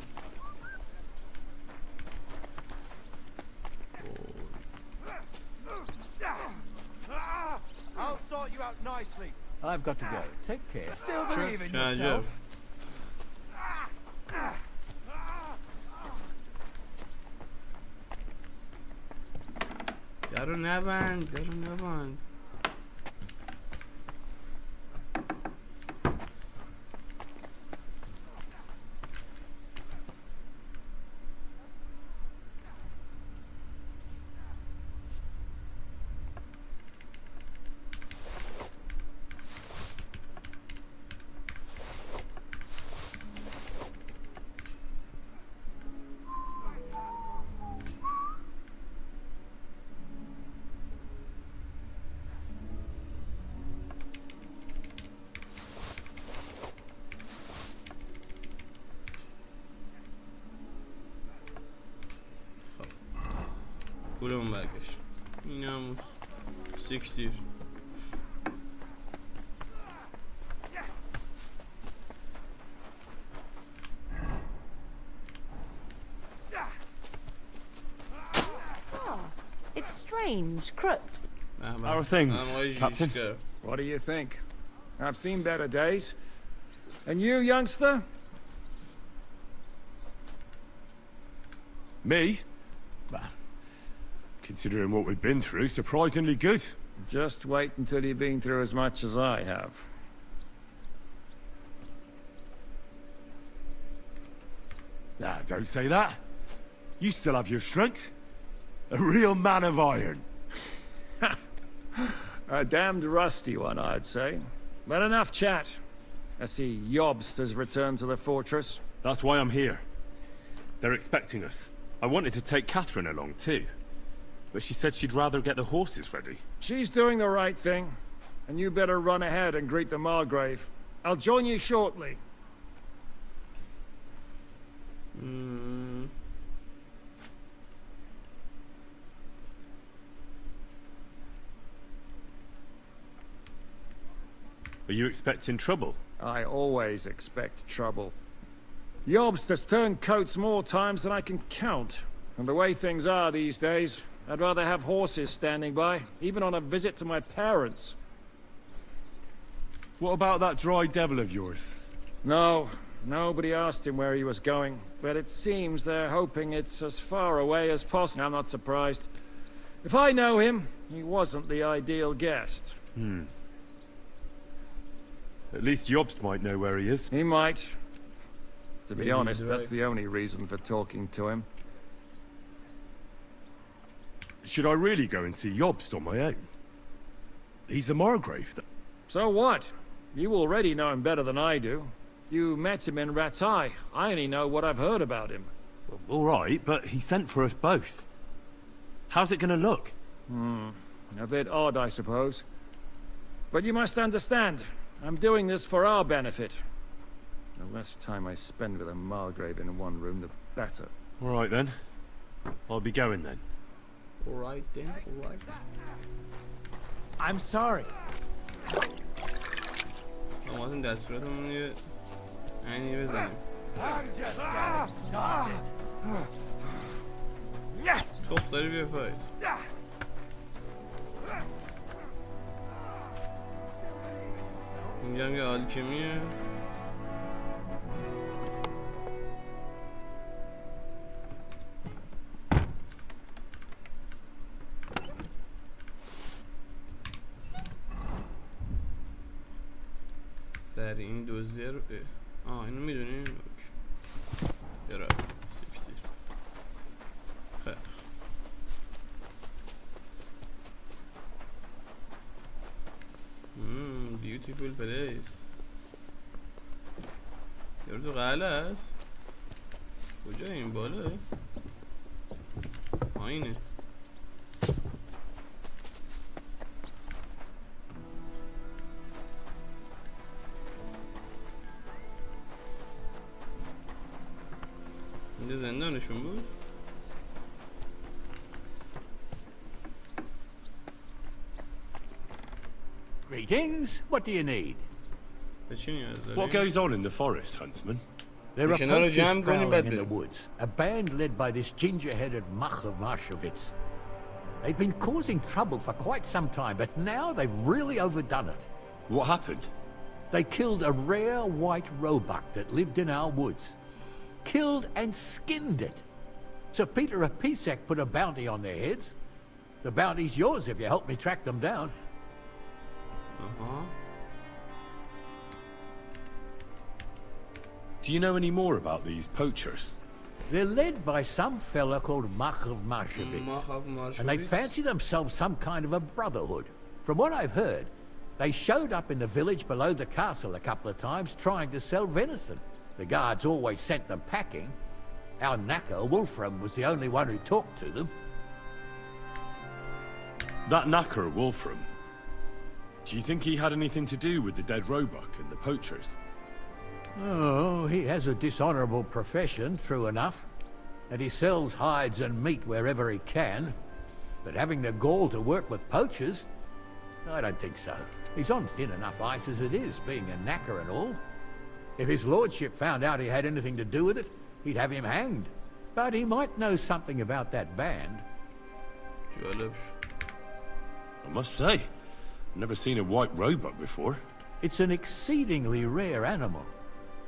I'll sort you out nicely. I've got to go. Take care. Still believe in yourself? درو نبند. پولمون برگشت. این هم سیکتیر. It's strange, crooked. How are things, Captain? What do you think? I've seen better days. And you, youngster? Me? Considering what we've been through, surprisingly good. Just wait until you've been through as much as I have. Nah, don't say that. You still have your strength. A real man of iron. A damned rusty one, I'd say. But enough chat. I see Jobst has returned to the fortress. That's why I'm here. They're expecting us. I wanted to take Catherine along too. But she said she'd rather get the horses ready. She's doing the right thing. And you better run ahead and greet the Margrave. I'll join you shortly. Are you expecting trouble? I always expect trouble. Jobst has turned coats more times than I can count. And the way things are these days, I'd rather have horses standing by, even on a visit to my parents. What about that dry devil of yours? No, nobody asked him where he was going, but it seems they're hoping it's as far away as possible. I'm not surprised. If I know him, he wasn't the ideal guest. At least Jobst might know where he is. He might. To be Maybe honest, he's that's right. the only reason for talking to him. Should I really go and see Jobst on my own? He's a Margrave. So what? You already know him better than I do. You met him in Ratai. I only know what I've heard about him. All right, but he sent for us both. How's it gonna look? A bit odd, I suppose. But you must understand, I'm doing this for our benefit. The less time I spend with a Margrave in one room, the better. All right then. I'll be going then. Alright then, alright. I'm sorry. اما اصلا دستوراتمون یه عینی بزنیم. I'm just getting started. توپ داری بیا فاید. اینجا هم یه آلکمیه. سری این دوزیه رو اینو میدونین؟ یارا سکتیر خیلی بیوتیفول پلیس. یارو تو قلعه هست؟ کجا این بالا؟ اینه. اینجا زندانشون بود؟ Greetings. What do you need? What goes on in the forest, Huntsman? There are Dışarı poachers cam prowling konum in the bedli. woods. A band led by this ginger-headed Mach of Marshowitz. They've been causing trouble for quite some time, but now they've really overdone it. What happened? They killed a rare white roebuck that lived in our woods. Killed and skinned it. Sir Peter of Pisek put a bounty on their heads. The bounty's yours if you help me track them down. Do you know any more about these poachers? They're led by some fella called Mach of Marshowitz. And they fancy themselves some kind of a brotherhood. From what I've heard, they showed up in the village below the castle a couple of times trying to sell venison. The guards always sent them packing. Our knacker, Wolfram, was the only one who talked to them. That knacker, Wolfram. Do you think he had anything to do with the dead roebuck and the poachers? Oh, he has a dishonorable profession, true enough. And he sells hides and meat wherever he can. But having the gall to work with poachers? I don't think so. He's on thin enough ice as it is, being a knacker and all. If his lordship found out he had anything to do with it, he'd have him hanged. But he might know something about that band. I must say, I've never seen a white roebuck before. It's an exceedingly rare animal.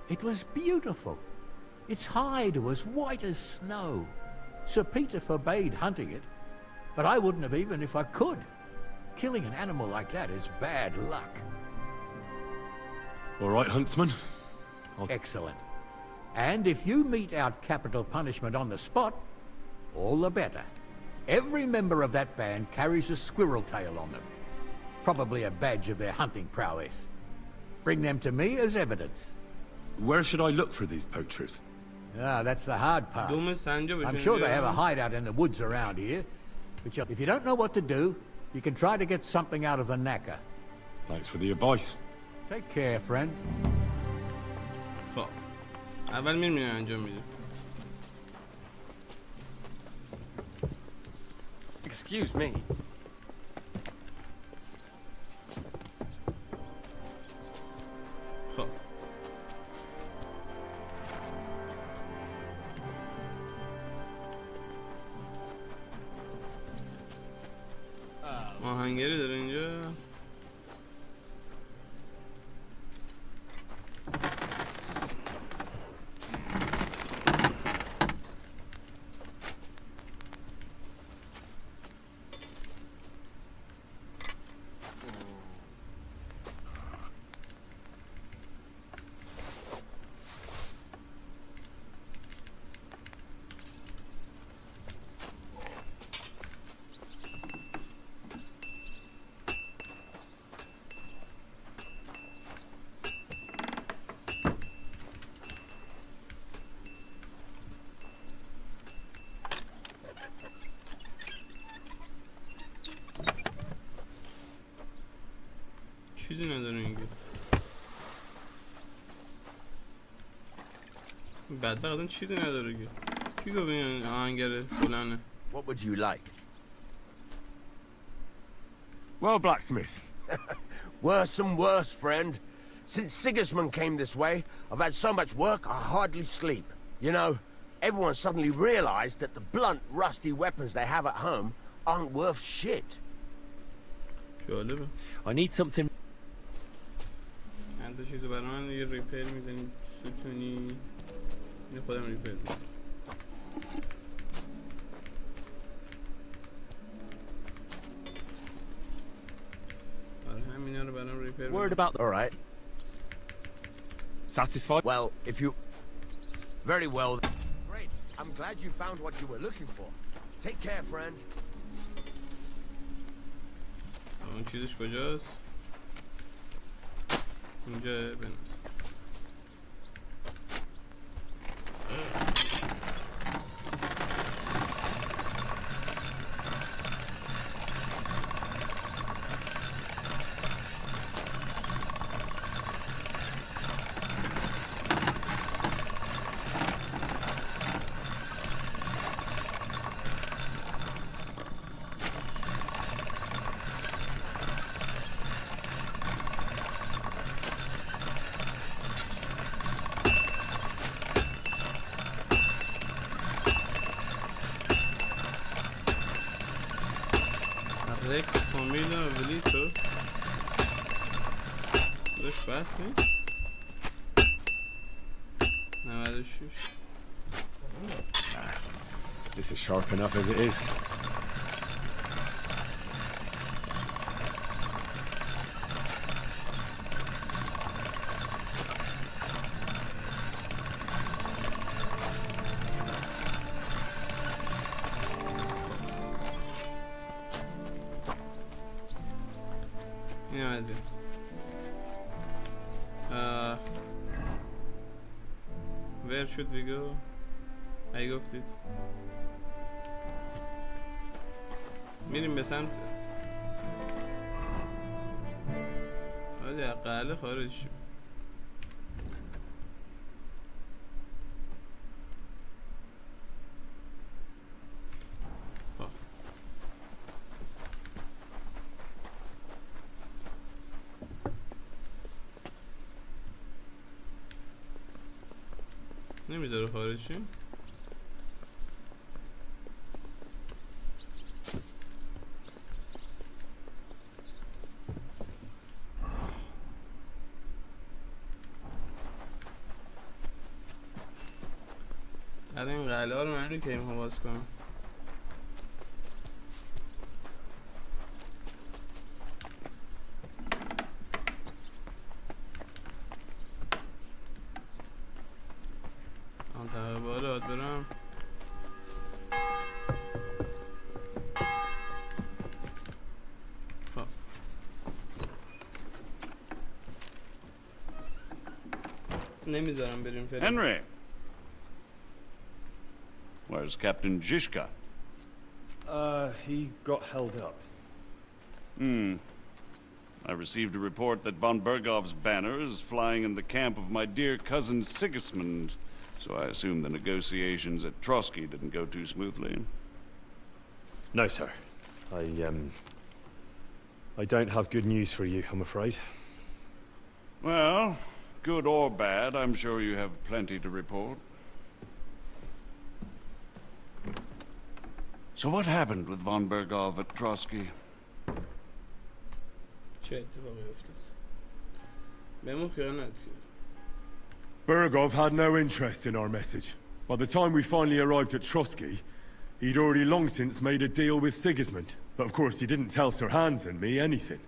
It was beautiful. Its hide was white as snow. Sir Peter forbade hunting it, but I wouldn't have even if I could. Killing an animal like that is bad luck. All right, Huntsman. Excellent. And if you mete out capital punishment on the spot, all the better. Every member of that band carries a squirrel tail on them. Probably a badge of their hunting prowess. Bring them to me as evidence. Where should I look for these poachers? Ah, that's the hard part. I'm sure they have a hideout in the woods around here. But if you don't know what to do, you can try to get something out of the knacker. Thanks for the advice. Take care, friend. خب اول میریم اینو انجام میدیم. Excuse me. خب آهنگری داره اینجا. چیزی نداره اینگه. بدبخت اصلا چیزی نداره که. کی گفت این آهنگر بلنه؟ What would you like? Well, blacksmith. Worse and worse, friend. Since Sigismund came this way, I've had so much work I hardly sleep. You know, everyone suddenly realized that the blunt, rusty weapons they have at home aren't worth shit. I need something. چند تا چیزو برای من یه ریپیر میزنیم ستونی. اینو خودم ریپیر میزنم. Worried about. All right. Satisfied? Well, if you... Very well. Great. I'm glad you found what you were looking for. Take care, friend. اون چیزش کجاست؟ اینجا بنویس. رکس فامیلا ولیتو داشت بحث نیست 96 This is sharp enough as it is. اینم از این where should we go اگه گفتید میریم به سمت حالی اقل خارج شد نمیذاره خارج شیم در این قلعه ها رو من رو که میخوام باز کنم بالا برم نمیذارم بریم فعلا Henry, where's Captain Zizka? He got held up. I received a report that von Bergov's banner is flying in the camp of my dear cousin Sigismund. So I assume the negotiations at Trotsky didn't go too smoothly. No, sir. I don't have good news for you, I'm afraid. Well, good or bad, I'm sure you have plenty to report. So what happened with von Bergov at Trotsky? چه اتفاقی افتاد؟ بهمون خیانت کرد. Bergov had no interest in our message. By the time we finally arrived at Trotsky, he'd already long since made a deal with Sigismund. But of course he didn't tell Sir Hans and me anything.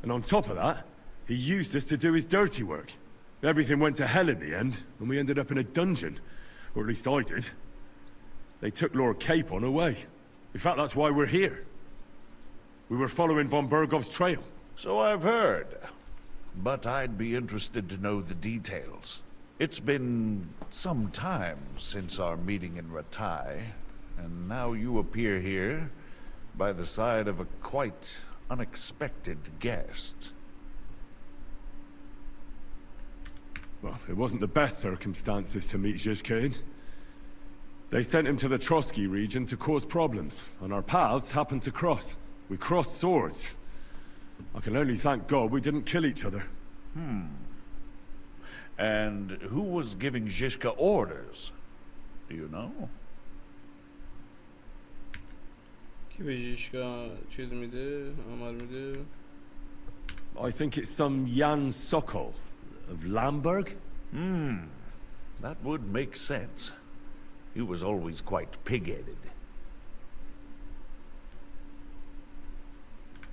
And on top of that, he used us to do his dirty work. Everything went to hell in the end, and we ended up in a dungeon. Or at least I did. They took Lord Capon away. In fact, that's why we're here. We were following von Bergov's trail. So I've heard. But I'd be interested to know the details. It's been some time since our meeting in Ratai, and now you appear here by the side of a quite unexpected guest. Well, it wasn't the best circumstances to meet Zizka in. They sent him to the Trotsky region to cause problems, and our paths happened to cross. We crossed swords. I can only thank God we didn't kill each other. And who was giving Zizka orders? Do you know? کی به ژیشکا چیز میده؟ آمار میده؟ I think it's some Jan Sokol of Lamberg. That would make sense. He was always quite pig-headed.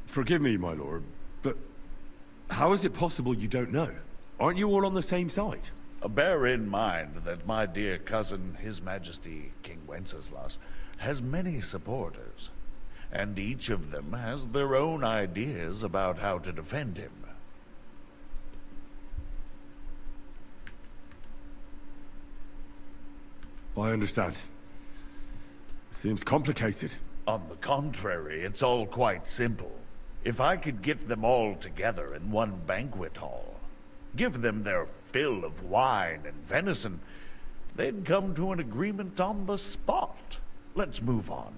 Forgive me, my lord, but how is it possible you don't know? Aren't you all on the same side? Bear in mind that my dear cousin, His Majesty King Wenceslas, has many supporters, and each of them has their own ideas about how to defend him. I understand. Seems complicated. On the contrary, it's all quite simple. If I could get them all together in one banquet hall, give them their fill of wine and venison, they'd come to an agreement on the spot. Let's move on.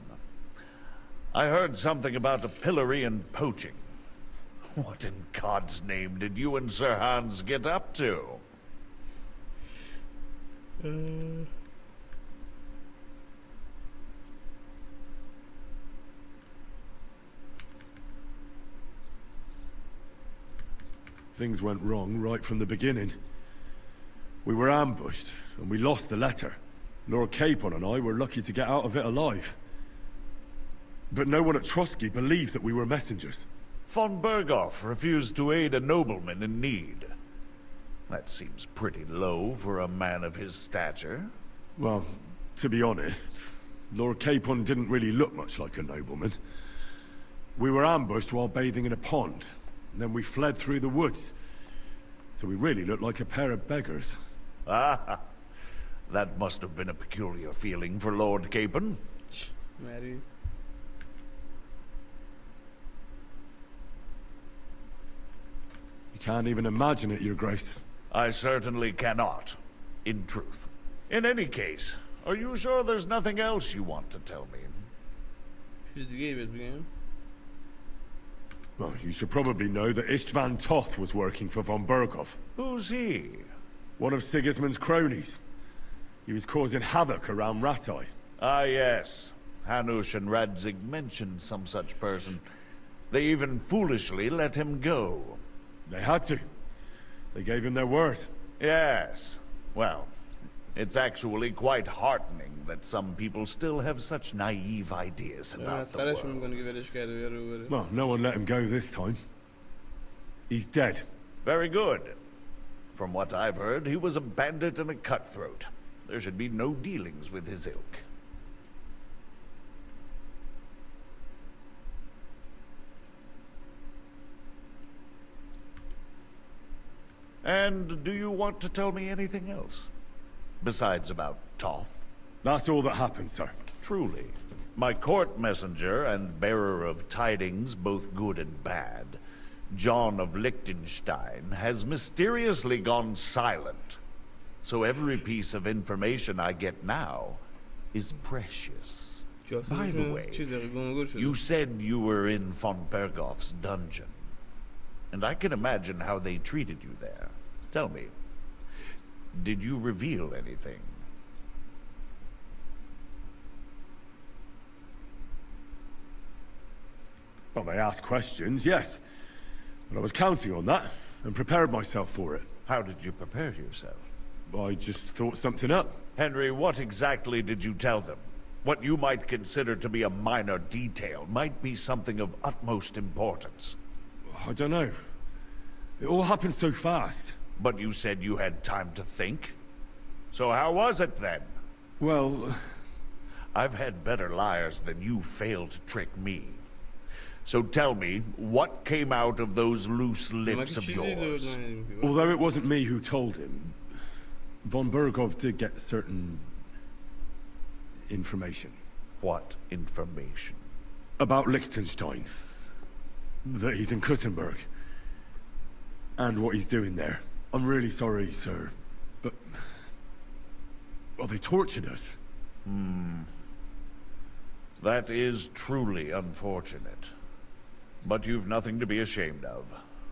I heard something about a pillory and poaching. What in God's name did you and Sir Hans get up to? Things went wrong right from the beginning. We were ambushed, and we lost the letter. Lord Capon and I were lucky to get out of it alive. But no one at Trotsky believed that we were messengers. Von Berghoff refused to aid a nobleman in need. That seems pretty low for a man of his stature. Well, to be honest, Lord Capon didn't really look much like a nobleman. We were ambushed while bathing in a pond, and then we fled through the woods. So we really looked like a pair of beggars. Ah, that must have been a peculiar feeling for Lord Capon. Marys. You can't even imagine it, Your Grace. I certainly cannot, in truth. In any case, are you sure there's nothing else you want to tell me? چیز دیگه ای بهت بگم؟ Well, you should probably know that Istvan Toth was working for von Berghoff. Who's he? One of Sigismund's cronies. He was causing havoc around Ratai. Ah, yes. Hanush and Radzig mentioned some such person. They even foolishly let him go. They had to. They gave him their word. Yes. Well, it's actually quite heartening that some people still have such naive ideas about the world. Well, no one let him go this time. He's dead. Very good. From what I've heard, he was a bandit and a cutthroat. There should be no dealings with his ilk. And do you want to tell me anything else? Besides about Toth? That's all that happened, sir. Truly. My court messenger and bearer of tidings, both good and bad, John of Liechtenstein, has mysteriously gone silent. So every piece of information I get now is precious. By the way, you said you were in von Berghoff's dungeon. And I can imagine how they treated you there. Tell me, did you reveal anything? Well, they asked questions, yes. But I was counting on that, and prepared myself for it. How did you prepare yourself? I just thought something up. Henry, what exactly did you tell them? What you might consider to be a minor detail might be something of utmost importance. I don't know. It all happened so fast. But you said you had time to think? So how was it then? Well... I've had better liars than you failed to trick me. So tell me, what came out of those loose lips of yours? Although it wasn't me who told him, von Berghoff did get certain... information. What information? About Liechtenstein. That he's in Kuttenberg. And what he's doing there. I'm really sorry, sir. But... well, they tortured us. That is truly unfortunate. But you've nothing to be ashamed of.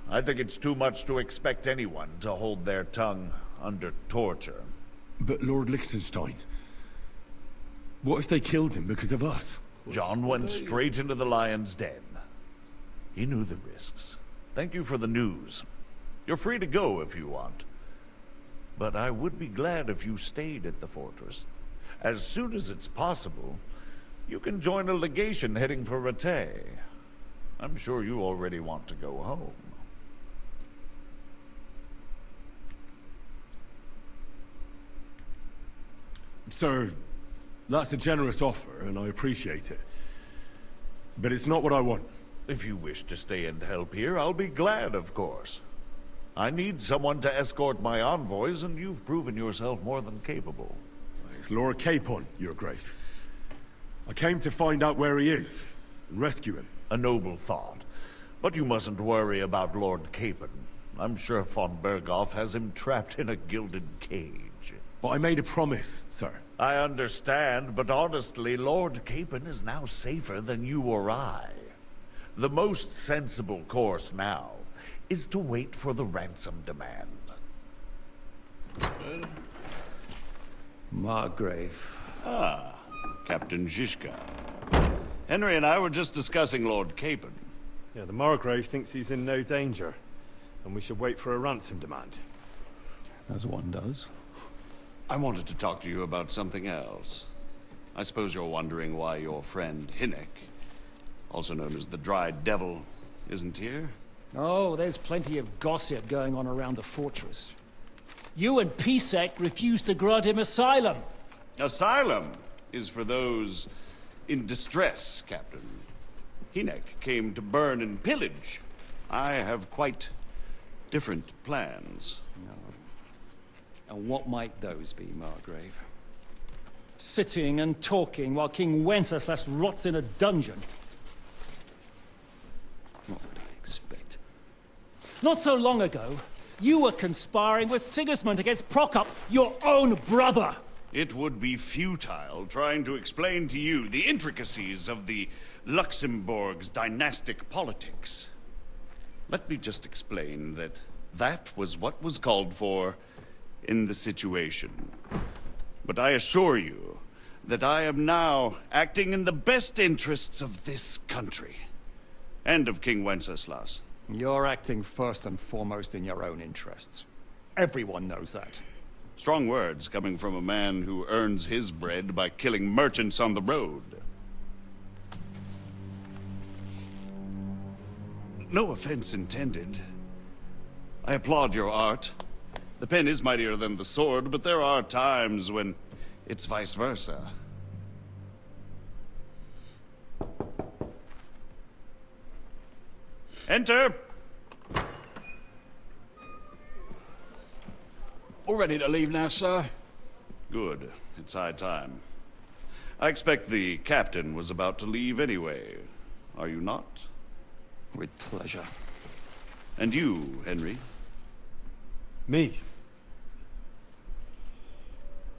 I think it's too much to expect anyone to hold their tongue under torture. But Lord Liechtenstein... what if they killed him because of us? John went straight into the lion's den. He knew the risks. Thank you for the news. You're free to go if you want. But I would be glad if you stayed at the fortress. As soon as it's possible, you can join a legation heading for Rattay. I'm sure you already want to go home. Sir, that's a generous offer, and I appreciate it. But it's not what I want. If you wish to stay and help here, I'll be glad, of course. I need someone to escort my envoys, and you've proven yourself more than capable. It's Lord Capon, Your Grace. I came to find out where he is, and rescue him. A noble thought. But you mustn't worry about Lord Capon. I'm sure von Berghoff has him trapped in a gilded cage. But I made a promise, sir. I understand, but honestly, Lord Capon is now safer than you or I. The most sensible course now is to wait for the ransom demand. Margrave. Ah, Captain Zizka. Henry and I were just discussing Lord Capon. Yeah, the Margrave thinks he's in no danger, and we should wait for a ransom demand. As one does. I wanted to talk to you about something else. I suppose you're wondering why your friend Hinnek, also known as the Dried Devil, isn't here? Oh, there's plenty of gossip going on around the fortress. You and Pisek refused to grant him asylum. Asylum is for those in distress, Captain. Hinnek came to burn and pillage. I have quite different plans. No. And what might those be, Margrave? Sitting and talking while King Wenceslas rots in a dungeon. What would I expect? Not so long ago, you were conspiring with Sigismund against Prokop, your own brother! It would be futile trying to explain to you the intricacies of the Luxembourg's dynastic politics. Let me just explain that that was what was called for in the situation. But I assure you that I am now acting in the best interests of this country and of King Wenceslas. You're acting first and foremost in your own interests. Everyone knows that. Strong words coming from a man who earns his bread by killing merchants on the road. No offense intended. I applaud your art. The pen is mightier than the sword, but there are times when it's vice versa. Enter! All ready to leave now, sir? Good. It's high time. I expect the captain was about to leave anyway. Are you not? With pleasure. And you, Henry? Me?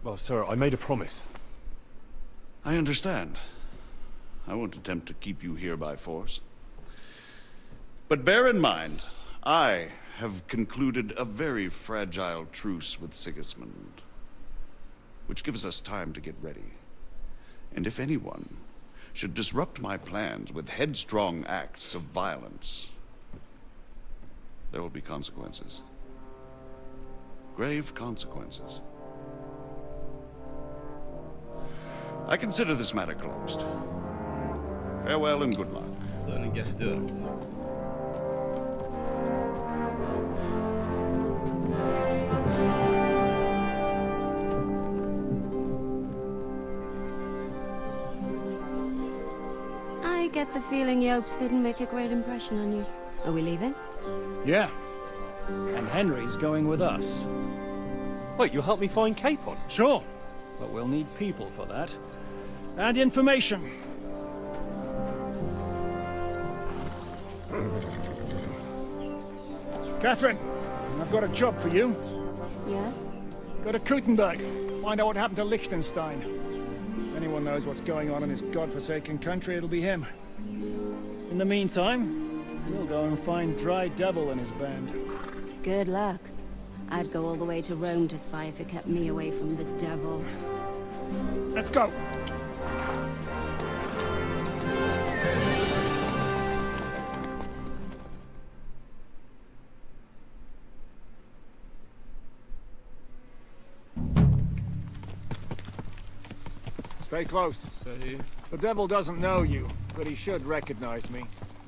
Well, sir, I made a promise. I understand. I won't attempt to keep you here by force. But bear in mind, I have concluded a very fragile truce with Sigismund, which gives us time to get ready. And if anyone should disrupt my plans with headstrong acts of violence, there will be consequences. Grave consequences. I consider this matter closed. Farewell and good luck. I get the feeling Yopes didn't make a great impression on you. Are we leaving? Yeah. And Henry's going with us. Wait, you'll help me find Capon? Sure. But we'll need people for that. And information. Catherine, I've got a job for you. Yes? Go to Kuttenberg. Find out what happened to Liechtenstein. If anyone knows what's going on in this godforsaken country, it'll be him. In the meantime, we'll go and find Dry Devil and his band. Good luck. I'd go all the way to Rome to spy if it kept me away from the devil. Let's go! Stay close. The devil doesn't know you, but he should recognize me,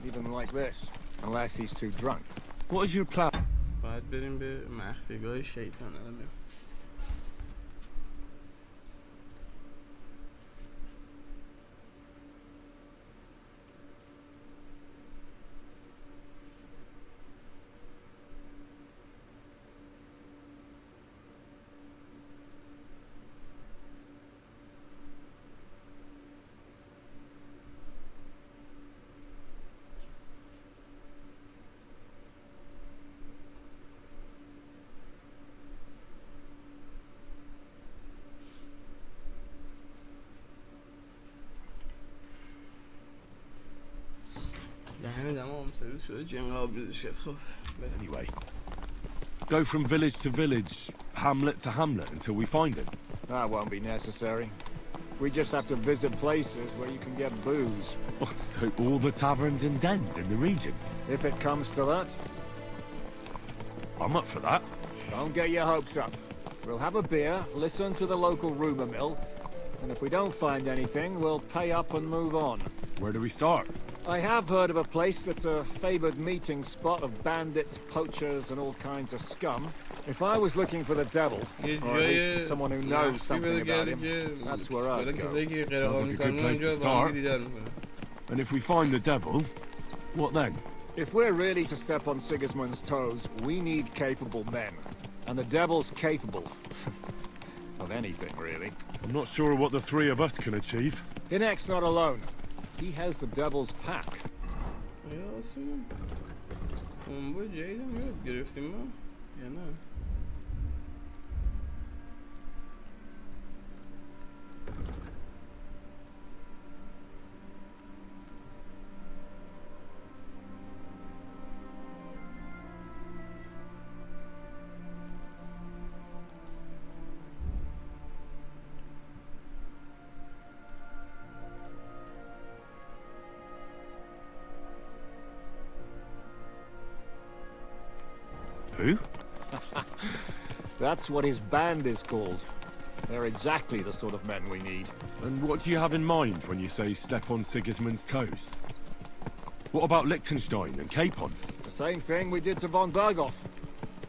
even like this, unless he's too drunk. What is your plan? باید بریم به مخفیگاه شیطان. Anyway, go from village to village, hamlet to hamlet until we find him. That won't be necessary. We just have to visit places where you can get booze. Oh, so all the taverns and dens in the region? If it comes to that. I'm up for that. Don't get your hopes up. We'll have a beer, listen to the local rumour mill, and if we don't find anything, we'll pay up and move on. Where do we start? I have heard of a place that's a favoured meeting spot of bandits, poachers, and all kinds of scum. If I was looking for the devil, or at least for someone who knows something about him, that's where I'd go. Sounds like a good place to start. And if we find the devil, what then? If we're really to step on Sigismund's toes, we need capable men. And the devil's capable. Of anything, really. I'm not sure what the three of us can achieve. Hinek's not alone. He has the devil's pack. Who? That's what his band is called. They're exactly the sort of men we need. And what do you have in mind when you say step on Sigismund's toes? What about Liechtenstein and Capon? The same thing we did to von Berghoff.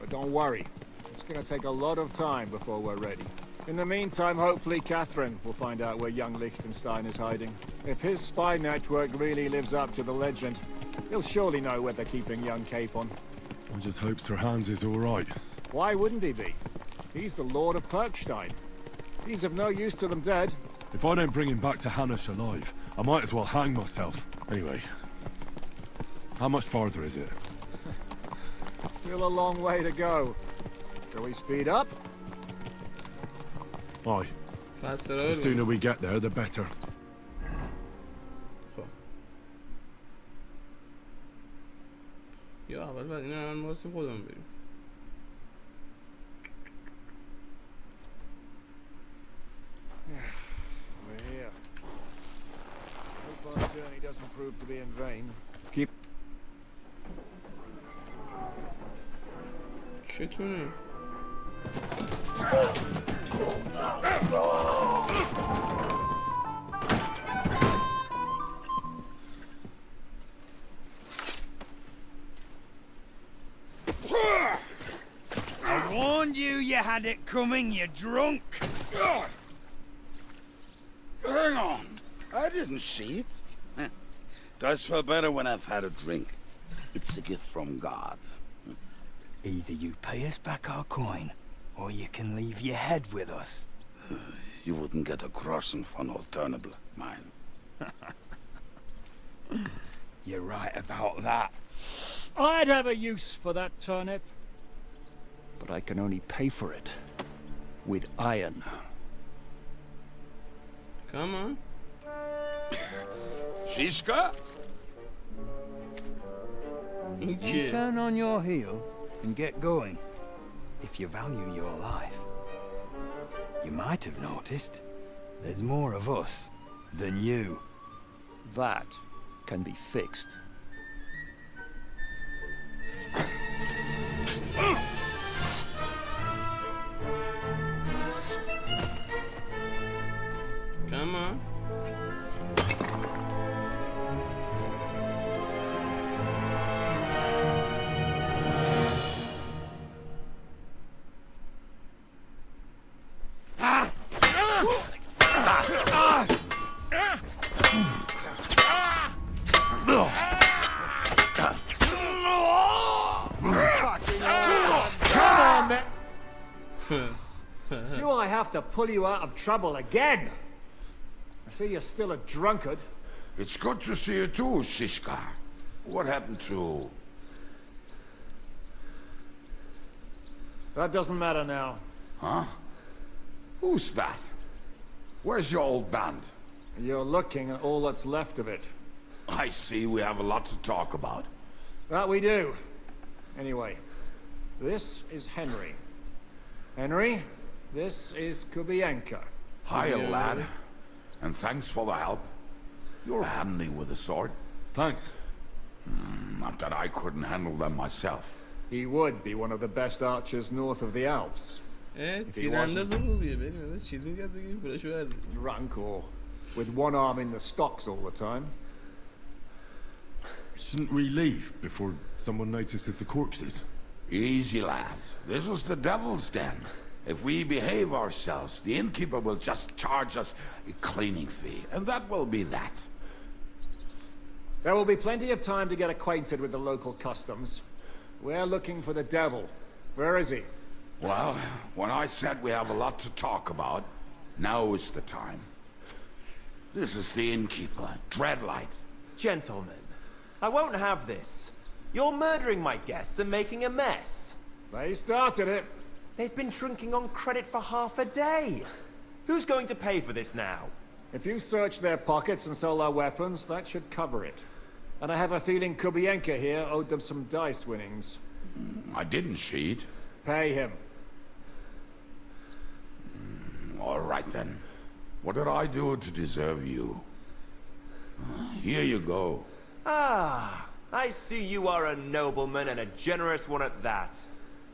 But don't worry, it's gonna take a lot of time before we're ready. In the meantime, hopefully Catherine will find out where young Liechtenstein is hiding. If his spy network really lives up to the legend, he'll surely know where they're keeping young Capon. I just hope Sir Hans is all right. Why wouldn't he be? He's the Lord of Perkstein. He's of no use to them dead. If I don't bring him back to Hanush alive, I might as well hang myself. Anyway, how much farther is it? Still a long way to go. Shall we speed up? Aye. The sooner we get there, the better. یا اول بعد این الان واسه خودمون بریم. We're here. Hope our journey doesn't prove to be in vain. Keep. چتونه؟ I warned you, you had it coming, you drunk. Hang on, I didn't see it. Does feel better when I've had a drink. It's a gift from God. Either you pay us back our coin, or you can leave your head with us. You wouldn't get a crossing for an alternative, mine. You're right about that. I'd have a use for that turnip. But I can only pay for it with iron. Come on. Shishka? You turn on your heel and get going. If you value your life. You might have noticed there's more of us than you. That can be fixed. Come on. Do I have to pull you out of trouble again? I see you're still a drunkard. It's good to see you too, Shishka. What happened to... That doesn't matter now. Huh? Who's that? Where's your old band? You're looking at all that's left of it. I see we have a lot to talk about. That we do. Anyway, this is Henry. Henry, this is Kubienka. Hiya, lad. And thanks for the help. You're handy with a sword. Thanks. Not that I couldn't handle them myself. He would be one of the best archers north of the Alps. تیرانداز خوبیه بریم چیز میگه دیگه پولش برد. Drunk or with one arm in the stocks all the time. Shouldn't we leave before someone notices the corpses? Easy, lad. This was the devil's den. If we behave ourselves, the innkeeper will just charge us a cleaning fee, and that will be that. There will be plenty of time to get acquainted with the local customs. We're looking for the devil. Where is he? Well, when I said we have a lot to talk about, now is the time. This is the innkeeper, Dreadlight. Gentlemen, I won't have this. You're murdering my guests and making a mess. They started it. They've been drinking on credit for half a day. Who's going to pay for this now? If you search their pockets and sell their weapons, that should cover it. And I have a feeling Kubienka here owed them some dice winnings. I didn't cheat. Pay him. All right then. What did I do to deserve you? Here you go. Ah, I see you are a nobleman and a generous one at that.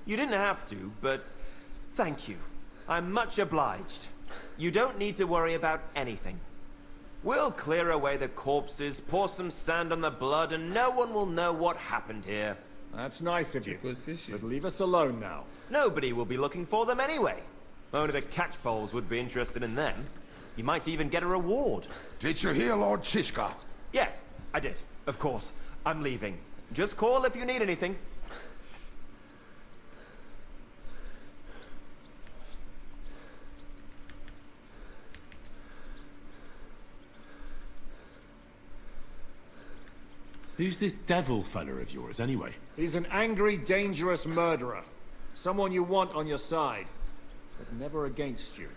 You didn't have to, but thank you. I'm much obliged. You don't need to worry about anything. We'll clear away the corpses, pour some sand on the blood, and no one will know what happened here. That's nice of you, but leave us alone now. Nobody will be looking for them anyway. Only the catchpoles would be interested in them. You might even get a reward. Did you hear Lord Shishka? Yes, I did. Of course. I'm leaving. Just call if you need anything. Who's this devil fella of yours, anyway? He's an angry, dangerous murderer. Someone you want on your side, but never against you.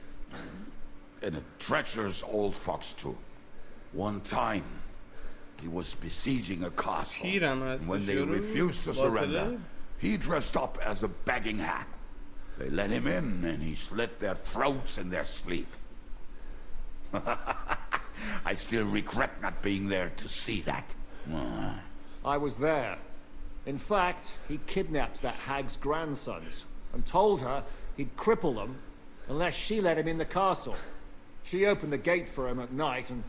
And a treacherous old fox, too. One time, he was besieging a castle. And when they refused to surrender, he dressed up as a begging hag. They let him in, and he slit their throats in their sleep. I still regret not being there to see that. I was there. In fact, he kidnapped that hag's grandsons and told her he'd cripple them unless she let him in the castle. She opened the gate for him at night, and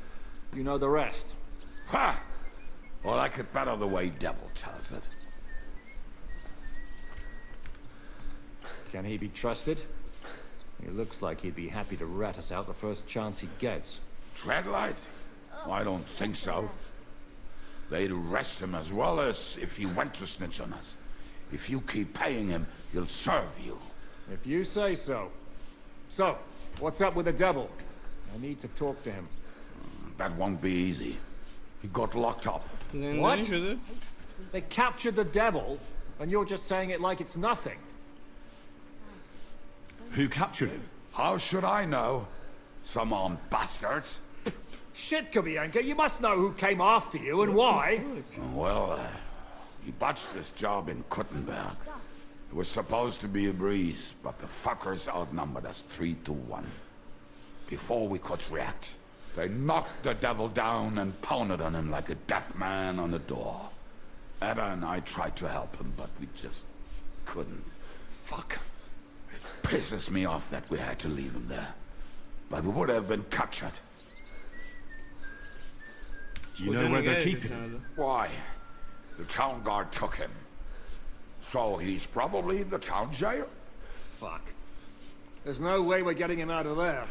you know the rest. Ha! Well, I could better the way Devil tells it. Can he be trusted? He looks like he'd be happy to rat us out the first chance he gets. Dreadlight? I don't think so. They'd arrest him as well as if he went to snitch on us. If you keep paying him, he'll serve you. If you say so. So, what's up with the devil? I need to talk to him. That won't be easy. He got locked up. What? They captured the devil, and you're just saying it like it's nothing. Who captured him? How should I know? Some armed bastards. Shit, Kubianka, you must know who came after you and why. Well, he botched this job in Kuttenberg. It was supposed to be a breeze, but the fuckers outnumbered us 3-1. Before we could react, they knocked the devil down and pounded on him like a deaf man on a door. Ada and I tried to help him, but we just couldn't. Fuck. It pisses me off that we had to leave him there. But we would have been captured. Do you know where they're keeping him? Why? The town guard took him. So he's probably in the town jail? Fuck. There's no way we're getting him out of there.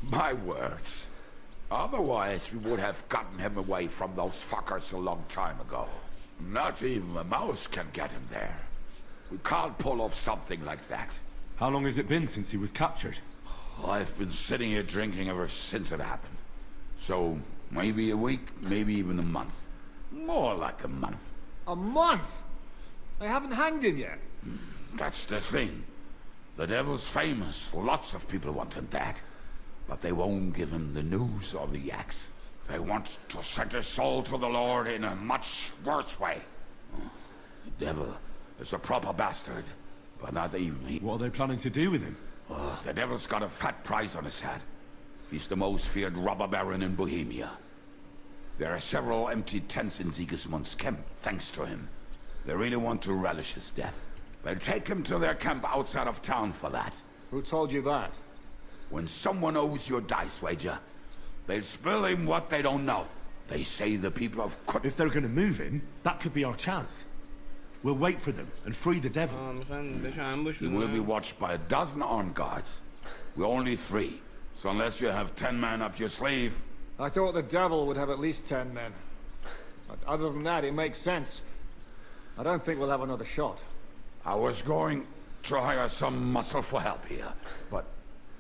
My words. Otherwise, we would have gotten him away from those fuckers a long time ago. Not even a mouse can get him there. We can't pull off something like that. How long has it been since he was captured? I've been sitting here drinking ever since it happened. So, maybe a week, maybe even a month. More like a month. A month? They haven't hanged him yet. That's the thing. The devil's famous. Lots of people want him dead. But they won't give him the news or the axe. They want to send his soul to the Lord in a much worse way. The devil is a proper bastard, but not even he. What are they planning to do with him? The devil's got a fat price on his head. He's the most feared robber baron in Bohemia. There are several empty tents in Sigismund's camp, thanks to him. They really want to relish his death. They'll take him to their camp outside of town for that. Who told you that? When someone owes you a dice wager, they'll spill him what they don't know. They say the people of If they're gonna move him, that could be our chance. We'll wait for them and free the devil. He will be watched by a dozen armed guards. We're only 3. So unless you have 10 men up your sleeve... I thought the devil would have at least 10 men. But other than that, it makes sense. I don't think we'll have another shot. I was going to hire some muscle for help here, but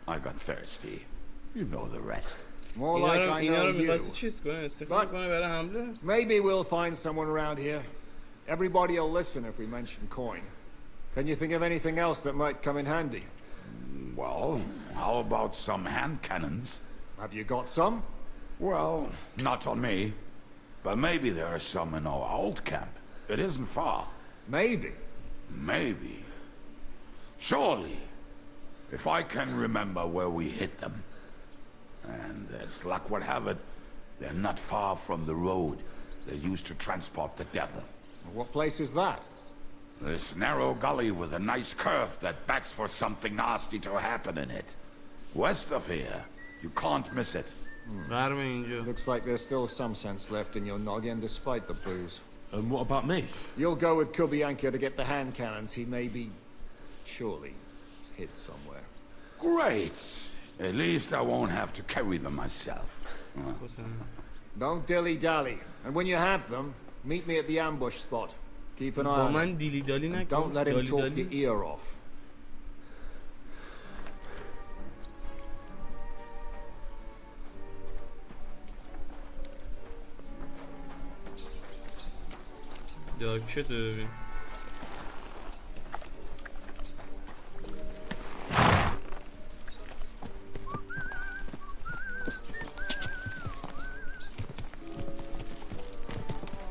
I got thirsty. You know the rest. More like I know you. But maybe we'll find someone around here. Everybody will listen if we mention coin. Can you think of anything else that might come in handy? Well, how about some hand cannons? Have you got some? Well, not on me. But maybe there are some in our old camp. It isn't far. Maybe. Maybe. Surely. If I can remember where we hid them. And as luck would have it, they're not far from the road they used to transport the devil. What place is that? This narrow gully with a nice curve that begs for something nasty to happen in it. West of here. You can't miss it. Looks like there's still some sense left in your noggin despite the booze. And what about me? You'll go with Kubianka to get the hand cannons. He may be... surely... hid somewhere. Great! At least I won't have to carry them myself. Don't dilly-dally. And when you have them, meet me at the ambush spot. Keep an eye on him. And don't let him talk your ear off.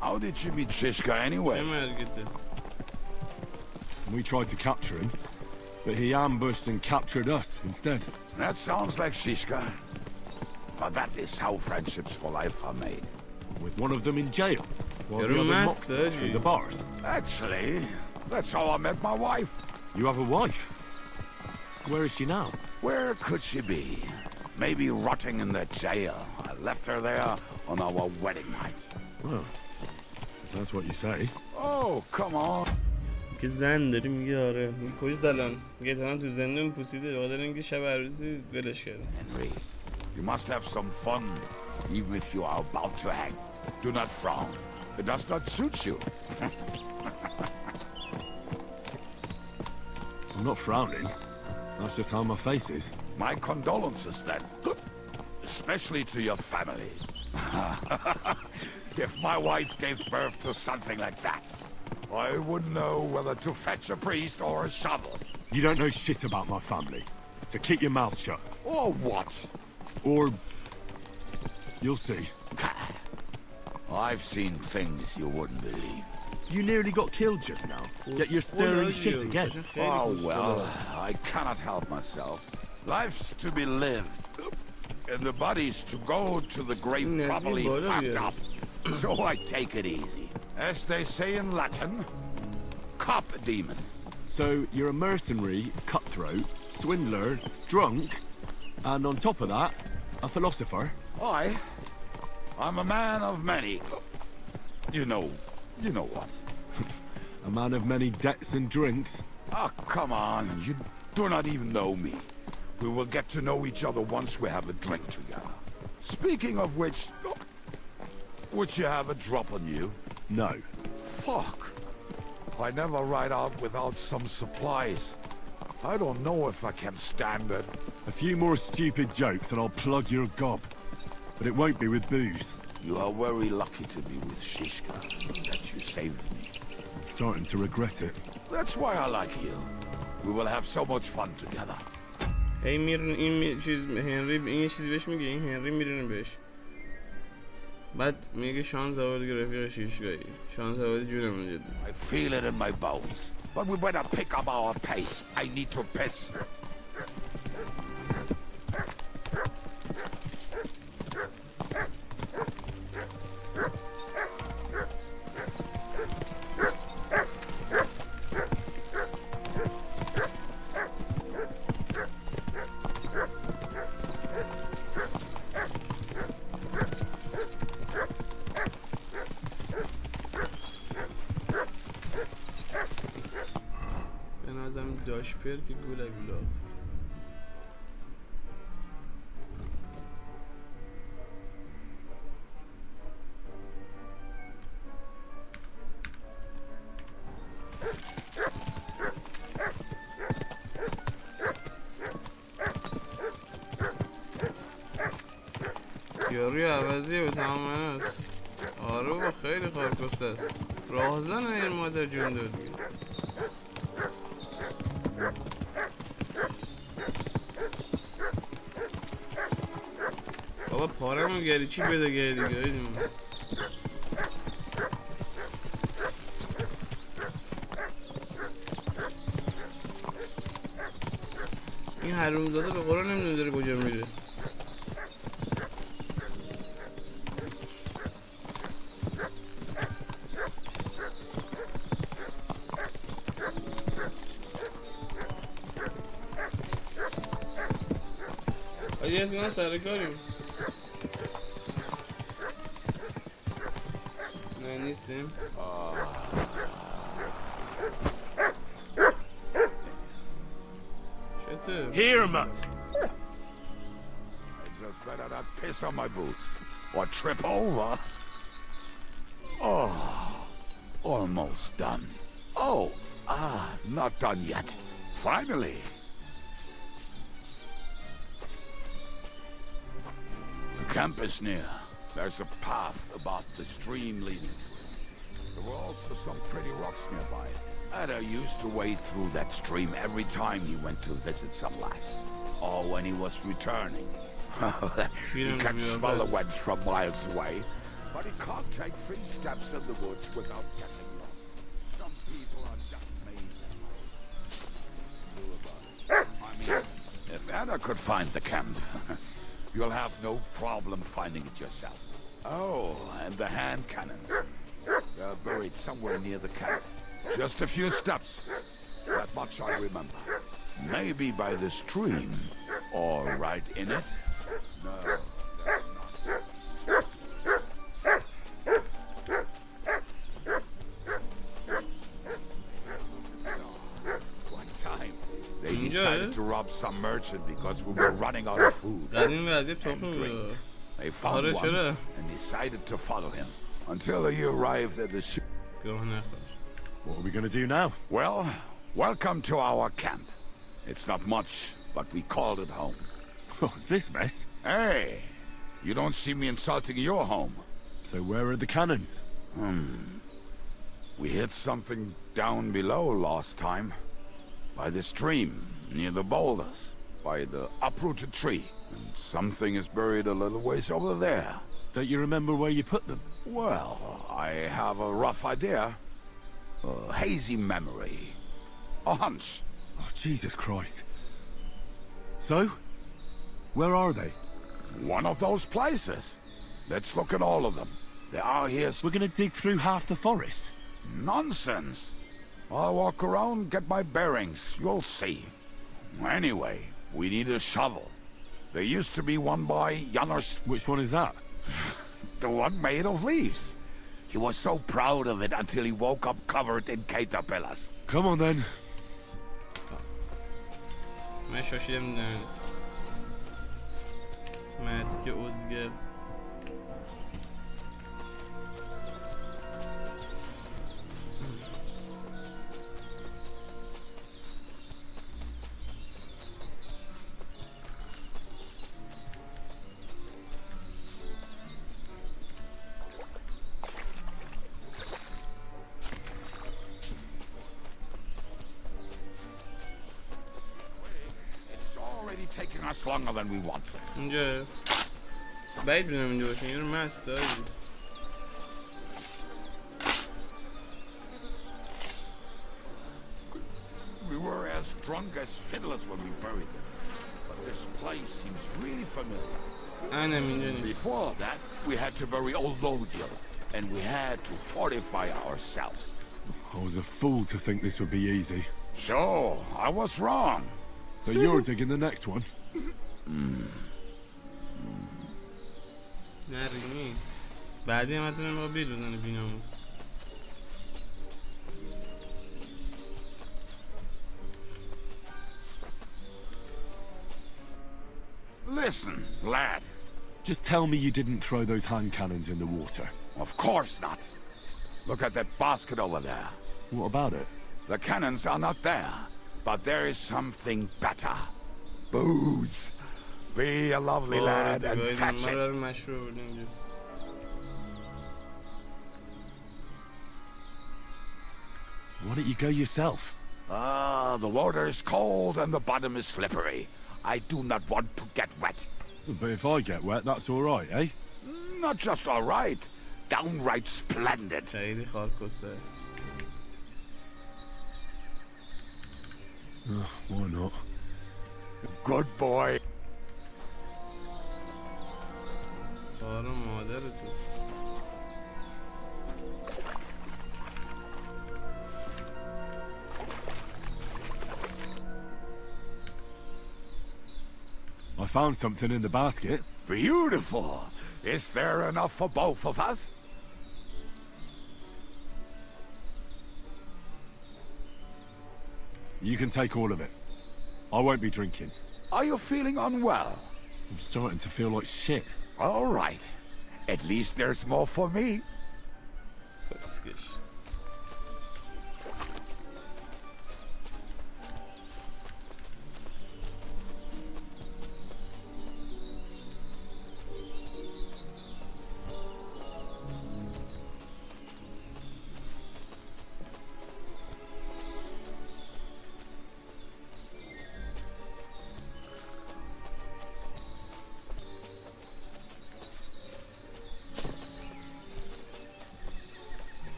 How did you meet Shishka anyway? We tried to capture him, but he ambushed and captured us instead. That sounds like Shishka. For that is how friendships for life are made. With one of them in jail, while the other mocked us through the bars. Actually, that's how I met my wife. You have a wife? Where is she now? Where could she be? Maybe rotting in the jail. I left her there on our wedding night. Well, if that's what you say. Oh, come on. که زن داری میگه آره کجا زلان میگه تا تو زندون پوسیده بخاطر اینکه شب عروسی ولش کرده. Henry, you must have some fun even if you are about to hang. Do not frown. It does not suit you. I'm not frowning. That's just how my face is. My condolences then. Especially to your family. If my wife gave birth to something like that, I wouldn't know whether to fetch a priest or a shovel. You don't know shit about my family. So keep your mouth shut. Or what? Or... you'll see. I've seen things you wouldn't believe. You nearly got killed just now. Yet you're stirring shit again. Oh, well, I cannot help myself. Life's to be lived. And the body's to go to the grave properly fucked up. So I take it easy. As they say in Latin, cop a demon. So you're a mercenary, cutthroat, swindler, drunk, and on top of that, a philosopher? I'm a man of many... You know what. A man of many debts and drinks? Oh, come on. You do not even know me. We will get to know each other once we have a drink together. Speaking of which... would you have a drop on you? No. Fuck. I never ride out without some supplies. I don't know if I can stand it. A few more stupid jokes and I'll plug your gob. But it won't be with booze. You are very lucky to be with Shishka, that you saved me. Starting to regret it. That's why I like you. We will have so much fun together. هی میرن این چیز هنری این یه چیزی بهش میگه این هنری میرونه بهش بعد میگه شان زواد رفیق شیشگاهی شان زواد جونم جدی I feel it in my bones but we better pick up our pace. I need to piss. داشپر که گوله گلاب یاروی عوضیه به تمام من است آره با خیلی خارکسته است راهزنه این مادر جون دادی بابا پارمو گری چی بده گری گاییدیم این حرومزاده به قرآن نمیدونه داره کجا میره آجی از من سرکاریم نه نیستیم چطور؟ Here, Matt. It's just better not piss on my boots or trip over. Oh, almost done. Oh, not done yet. Finally. The camp is near. There's a path above the stream leading to it. There were also some pretty rocks nearby. Ada used to wade through that stream every time he went to visit some lass. Or when he was returning. He can smell the wench from miles away. But he can't take 3 steps in the woods without getting lost. Some people are just made that way. I mean, if Ada could find the camp, you'll have no problem finding it yourself. Oh, and the hand cannons. They're buried somewhere near the camp. Just a few steps. That much I remember. Maybe by the stream. Or right in it. No, that's not. One time, they decided to rob some merchant because we were running out of food. They found one and decided to follow him until he arrived at the ship. What are we gonna do now? Well, welcome to our camp. It's not much, but we called it home. Oh, this mess? Hey, you don't see me insulting your home. So where are the cannons? We hit something down below last time. By the stream, near the boulders. by the uprooted tree. And something is buried a little ways over there. Don't you remember where you put them? Well, I have a rough idea. A hazy memory. A hunch. Oh, Jesus Christ. So? Where are they? One of those places. Let's look at all of them. They are here. We're gonna dig through half the forest? Nonsense. I'll walk around, get my bearings. You'll see. Anyway, we need a shovel. There used to be one by Janner's... Which one is that? The one made of leaves. He was so proud of it until he woke up covered in caterpillars. Come on then. من شاشیدم دهنت مردی که عزگر Taking us longer than we wanted. اینجا بعید بدونم اینجا باشه یه رو مست We were as drunk as fiddlers when we buried them. But this place seems really familiar. Before that, we had to bury old Lodiel, and we had to fortify ourselves. I was a fool to think this would be easy. Sure, I was wrong. So you're digging the next one? نه ریمی بعدی هم حتی نمیخواه بیدوزنه بیناموس Listen, lad. Just tell me you didn't throw those hand cannons in the water. Of course not. Look at that basket over there. What about it? The cannons are not there, but there is something better. Booze. Be a lovely lad and fetch it. Why don't you go yourself? The water is cold and the bottom is slippery. I do not want to get wet. But if I get wet, that's all right, eh? Not just all right. Downright splendid. Why not? Good boy. I found something in the basket. Beautiful. Is there enough for both of us? You can take all of it. I won't be drinking. Are you feeling unwell? I'm starting to feel like shit. All right. At least there's more for me.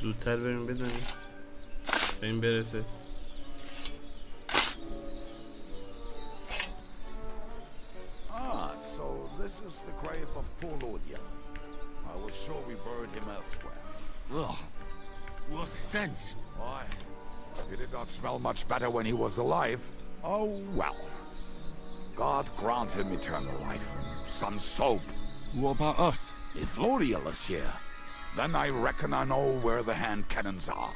زودتر بریم بزنیم به این برسه So this is the grave of poor Lodiel. I was sure we buried him elsewhere. Ugh, what stench. Why? He did not smell much better when he was alive. Oh well. God grant him eternal life and some soap. What about us? If Lodiel is here, then I reckon I know where the hand cannons are.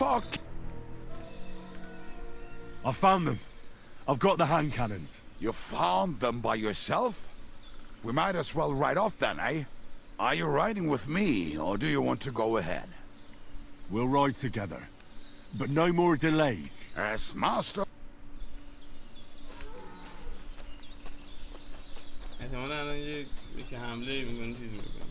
Fuck! found them. I've got the hand cannons. You found them by yourself? We might as well ride off then, eh? Are you riding with me, or do you want to go ahead? We'll ride together. But no more delays. As master... احتمالا الان یکی حمله میکنه چیز میکنه.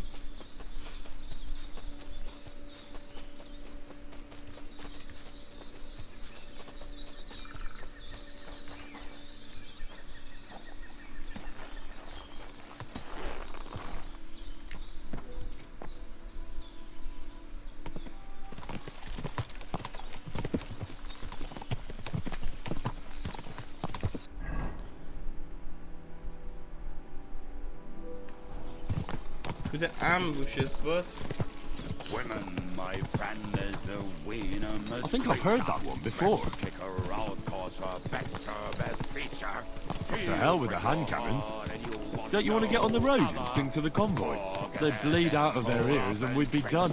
Ambush spot. Women, my friend, is a winner. I think I've heard that one before. To hell with the hand cannons. Don't you want to get on the road and sing to the convoy? They'd bleed out of their ears and we'd be done.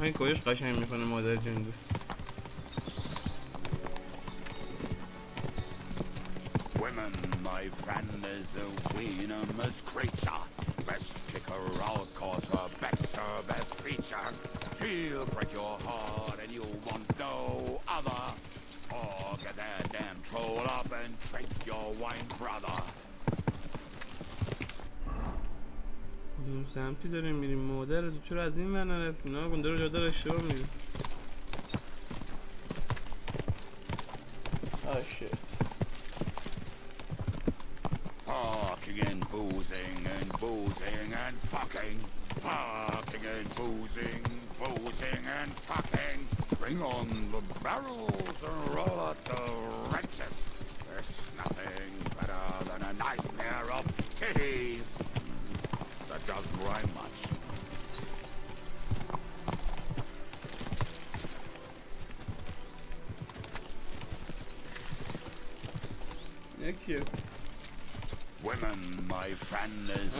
این کارش قشنگ میکنه مادر جنگو. My friend is a venomous creature. Best kick her out, cause her back's her best feature. He'll break your heart and you'll want no other. Oh, get that damn troll up and drink your wine, brother. کدوم سمتی داریم میریم؟ مادر تو چرا از این ور نرفتیم؟ نه گنده رو جاده رو اشتباه میریم. Oh shit. Fucking and boozing and boozing and fucking. Fucking and boozing, boozing and fucking. Bring on the barrels and roll out the wrenches. There's nothing better than a nice pair of titties. That doesn't rhyme much. Thank you. Women, my friend is...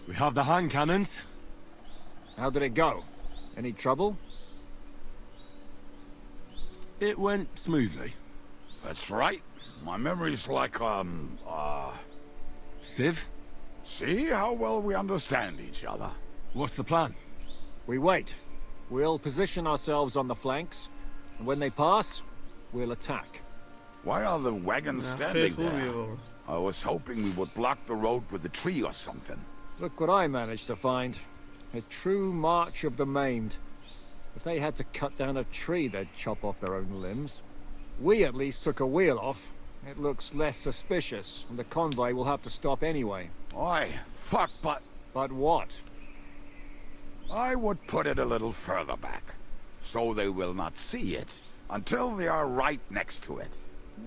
We have the hand cannons. How did it go? Any trouble? It went smoothly. That's right. My memory's like, Civ? See how well we understand each other. What's the plan? We wait. We'll position ourselves on the flanks, and when they pass, we'll attack. Why are the wagons standing there? I was hoping we would block the road with a tree or something. Look what I managed to find. A true march of the maimed. If they had to cut down a tree, they'd chop off their own limbs. We at least took a wheel off. It looks less suspicious, and the convoy will have to stop anyway. Oi, fuck, but... But what? I would put it a little further back, so they will not see it until they are right next to it.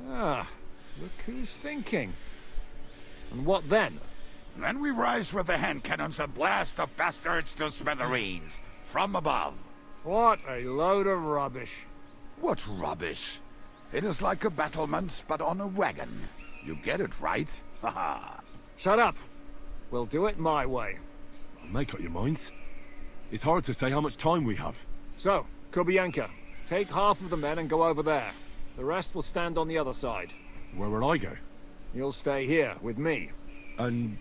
Ah, look who's thinking. And what then? Then we rise with the hand cannons and blast the bastards to smithereens, from above. What a load of rubbish. What rubbish? It is like a battlement, but on a wagon. You get it right? Haha. Shut up. We'll do it my way. Make up your minds. It's hard to say how much time we have. So, Kubianka, take half of the men and go over there. The rest will stand on the other side. Where will I go? You'll stay here, with me. And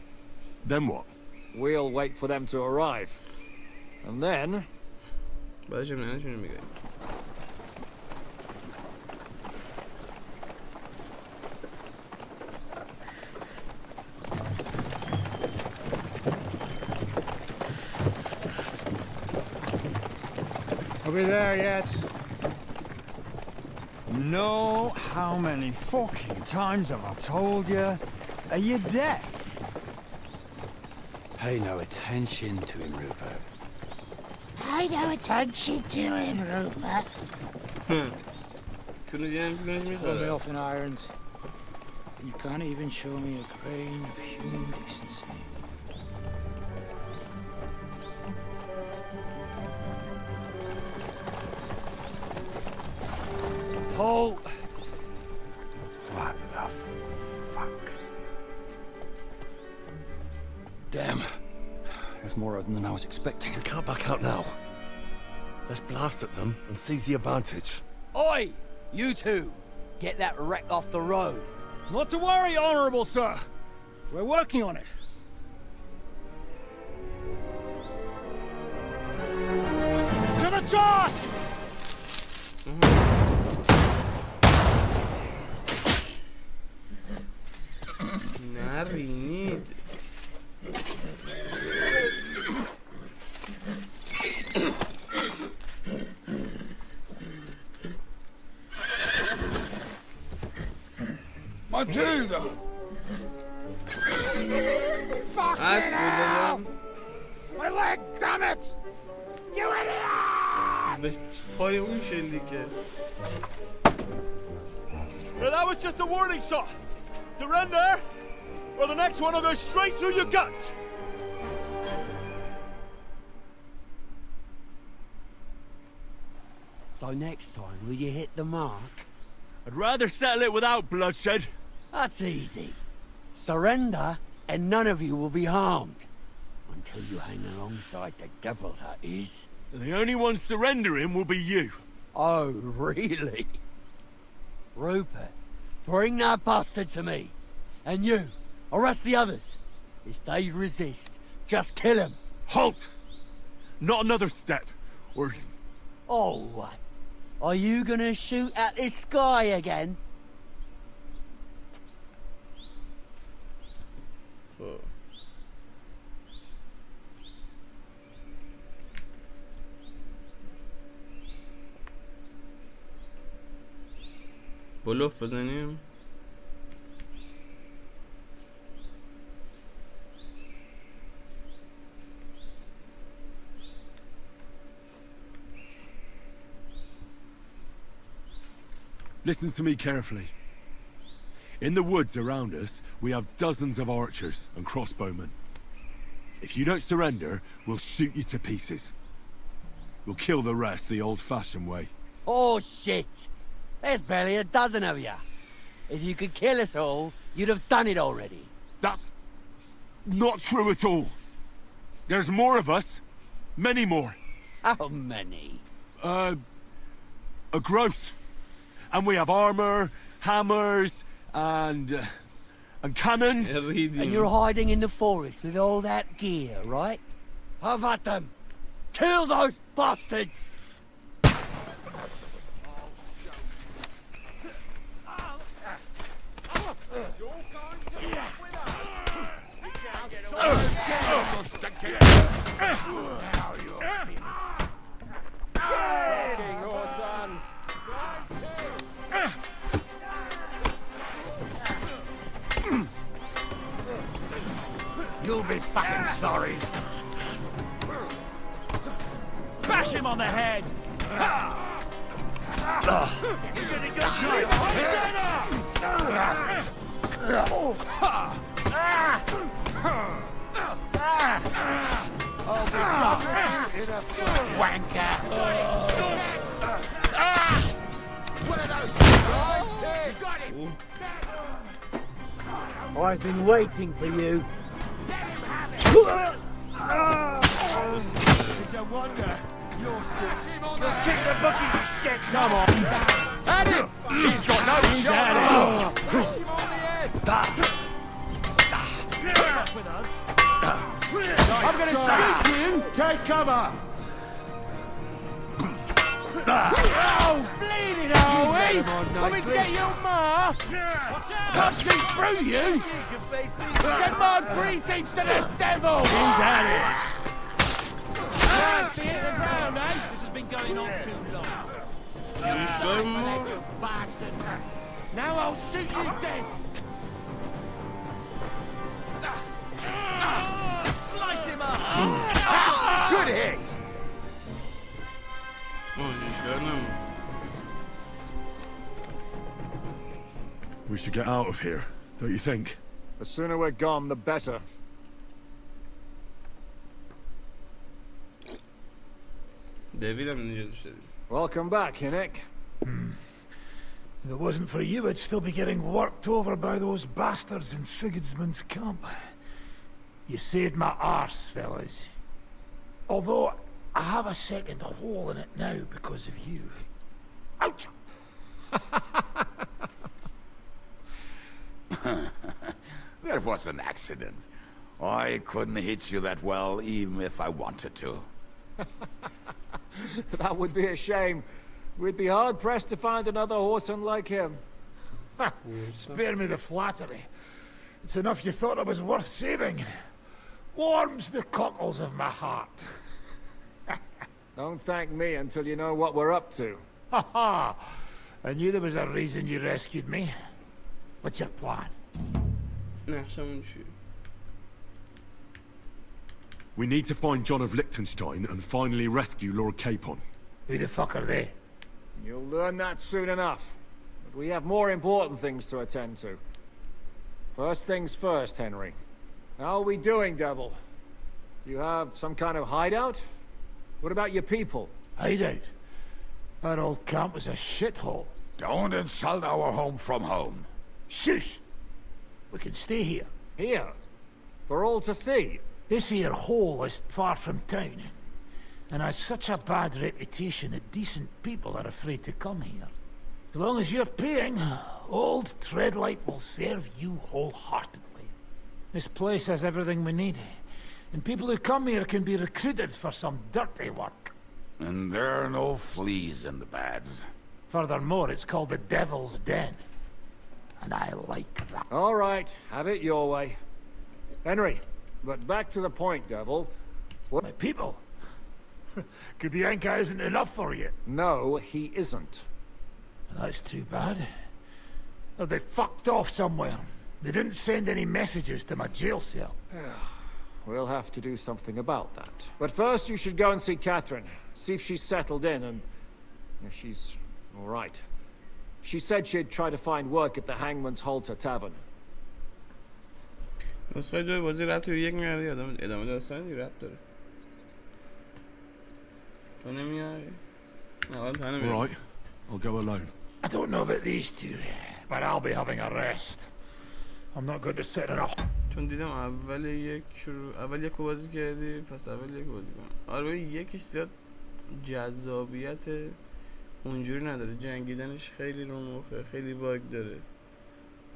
then what? We'll wait for them to arrive. And then... Are we there yet? No, how many fucking times have I told you? Are you deaf? Pay no attention to him, Rupert. Pay no attention to him, Rupert. Put me up in irons. You can't even show me a grain of human decency. Paul, Damn. There's more of them than I was expecting. We can't back out now. Let's blast at them and seize the advantage. Oi! You two! Get that wreck off the road. Not to worry, Honorable Sir. We're working on it. To the task! نرینید Matilda! Fuck you! My leg, damn it! You idiot! پای اون شلیکه. That was just a warning shot. Surrender, or the next one will go straight through your guts. So next time, will you hit the mark? I'd rather settle it without bloodshed. That's easy. Surrender, and none of you will be harmed. Until you hang alongside the devil, that is. The only one surrendering will be you. Oh, really? Rupert, bring that bastard to me. And you, arrest the others. If they resist, just kill them. Halt! Not another step, or... Oh, what? Are you gonna shoot at this sky again? بلوف بزنیم Listen to me carefully. In the woods around us, we have dozens of archers and crossbowmen. If you don't surrender, we'll shoot you to pieces. We'll kill the rest the old-fashioned way. Oh, shit! There's barely a dozen of you. If you could kill us all, you'd have done it already. That's not true at all. There's more of us. Many more. How many? A gross. And we have armor, hammers, and cannons. And you're hiding in the forest with all that gear, right? Have at them. Kill those bastards! You'll be fucking sorry. Bash him on the head! Wanker! One of those guys! Got him! I've been waiting for you. It's a wonder you're sick of booking this shit. Come on. At him! He's got no shot. Push him on the head. I'm gonna shoot you. Take cover. Oh, bleeding, are we? Come and get your ma! Punching through you! Send my greetings to the devil! He's at it! Nice to hit the ground, eh? This has been going on too long. Bastard! Now I'll shoot you dead! Slice him up! Good hit! We should get out of here, don't you think? The sooner we're gone, the better. Welcome back, Hinnick. If it wasn't for you, I'd still be getting worked over by those bastards in Sigismund's camp. You saved my arse, fellas. Although, I have a second hole in it now because of you. Ouch! That was an accident. I couldn't hit you that well, even if I wanted to. That would be a shame. We'd be hard-pressed to find another horseman like him. Spare me the flattery. It's enough you thought I was worth saving. Warms the cockles of my heart. Don't thank me until you know what we're up to. Ha ha! I knew there was a reason you rescued me. What's your plan? We need to find John of Liechtenstein and finally rescue Lord Capon. Who the fuck are they? You'll learn that soon enough. But we have more important things to attend to. First things first, Henry. How are we doing, Devil? You have some kind of hideout? What about your people? Hideout? That old camp was a shithole. Don't insult our home from home. Shush! We can stay here. Here? For all to see? This here hole is far from town, and has such a bad reputation that decent people are afraid to come here. As long as you're paying, old Treadlight will serve you wholeheartedly. This place has everything we need, and people who come here can be recruited for some dirty work. And there are no fleas in the beds. Furthermore, it's called the Devil's Den. And I like that. All right, have it your way. Henry, but back to the point, Devil. What? My people? Kubienka isn't enough for you. No, he isn't. That's too bad. Oh, they fucked off somewhere. They didn't send any messages to my jail cell. We'll have to do something about that. But first you should go and see Catherine. See if she's settled in and if she's all right. She said she'd try to find work at the Hangman's Halter Tavern. نسخه دو بازی ربط به یک میاره ادامه داستانی ربط داره. تو نمیای؟ نه تو نمیای. Right, I'll go alone. I don't know about these two, but I'll be having a rest. I'm not going to sit in a... چون دیدم اول یک بازی کردی پس اول یک بازی کنم. آره یکیش زیاد جذابیت اونجوری نداره. جنگیدنش خیلی رو مخه، خیلی باگ داره،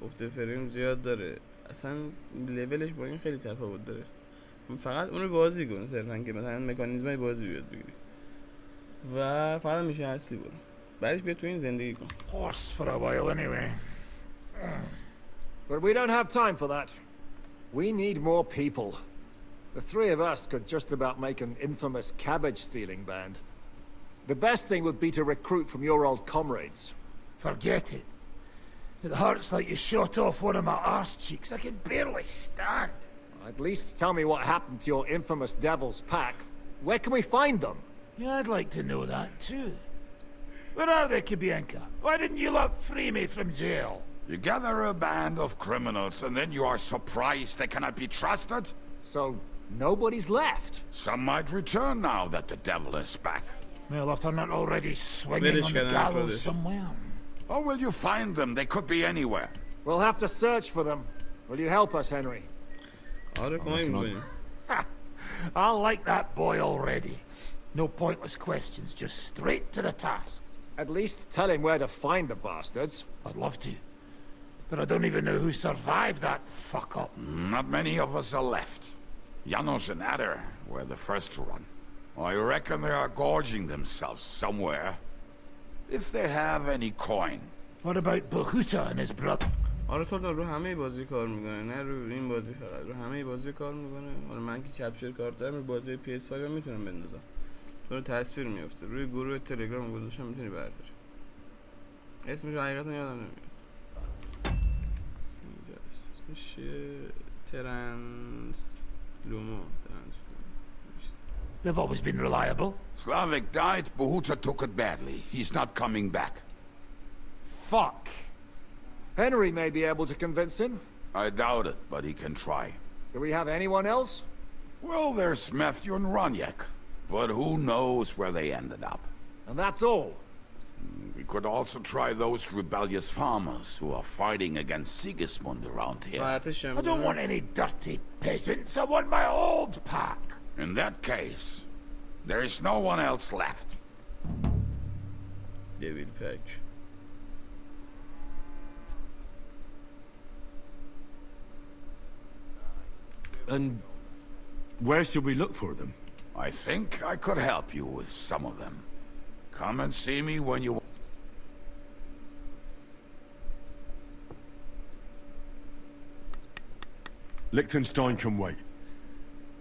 افت فریم زیاد داره، اصلا لولش با این خیلی تفاوت داره. فقط اون رو بازی کن صرفا که مثلا مکانیزمای بازی بیاد بگیری و فقط میشه اصلی برو بعدش بیا تو این زندگی کن. Horse for a while anyway. But we don't have time for that. We need more people. The three of us could just about make an infamous cabbage-stealing band. The best thing would be to recruit from your old comrades. Forget it. It hurts like you shot off one of my arse cheeks. I can barely stand. At least tell me what happened to your infamous Devil's Pack. Where can we find them? Yeah, I'd like to know that too. Where are they, Kubienka? Why didn't you lot free me from jail? You gather a band of criminals and then you are surprised they cannot be trusted? So, nobody's left? Some might return now that the devil is back. Well, if they're not already swinging on the gallows somewhere. How will you find them? They could be anywhere. We'll have to search for them. Will you help us, Henry? I like that boy already. No pointless questions, just straight to the task. At least tell him where to find the bastards. I'd love to. But I don't even know who survived that fuck-up. Not many of us are left. Janos and Adder were the first to run. I reckon they are gorging themselves somewhere. If they have any coin. What about Bahuta and his brother? آره تو رو همه بازی کار میکنه نه رو این بازی فقط رو همه بازی کار میکنه. حالا من که کپچر کارت دارم بازی PS5 هم میتونم بندازم. تو رو تصویر میفته روی گروه تلگرام گذاشتم میتونی برداری. اسمش حقیقتا یادم نمیاد. اسمش ترانس لومو. They've always been reliable. Slavic died, Bahuta took it badly. He's not coming back. Fuck. Henry may be able to convince him. I doubt it, but he can try. Do we have anyone else? Well, there's Matthew and Roniak, but who knows where they ended up. And that's all? We could also try those rebellious farmers who are fighting against Sigismund around here. I don't want any dirty peasants. I want my old pack. In that case, there is no one else left. Devil pack. And where should we look for them? I think I could help you with some of them. Come and see me when you... Liechtenstein can wait.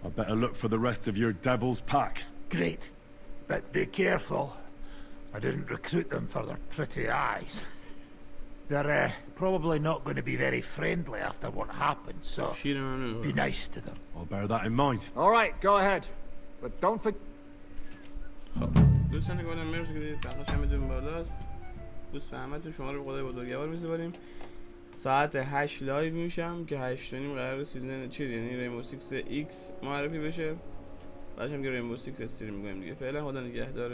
I better look for the rest of your devil's pack. Great. But be careful. I didn't recruit them for their pretty eyes. They're probably not going to be very friendly after what happened, so be nice to them. I'll bear that in mind. All right, go ahead. But don't forget... دوستان گفتم مرسی که دیدید. بقیه‌اش دنبالاست. دوست به همتون، شما رو به خدای بزرگوار می‌سپاریم. ساعت 8 لایو میشم که 8 و نیم قرار سیزن چی یعنی ریمبو 6 ایکس معرفی بشه. بعدش هم که ریمبو 6 استریم می‌کنیم دیگه. فعلا خدا نگهدار.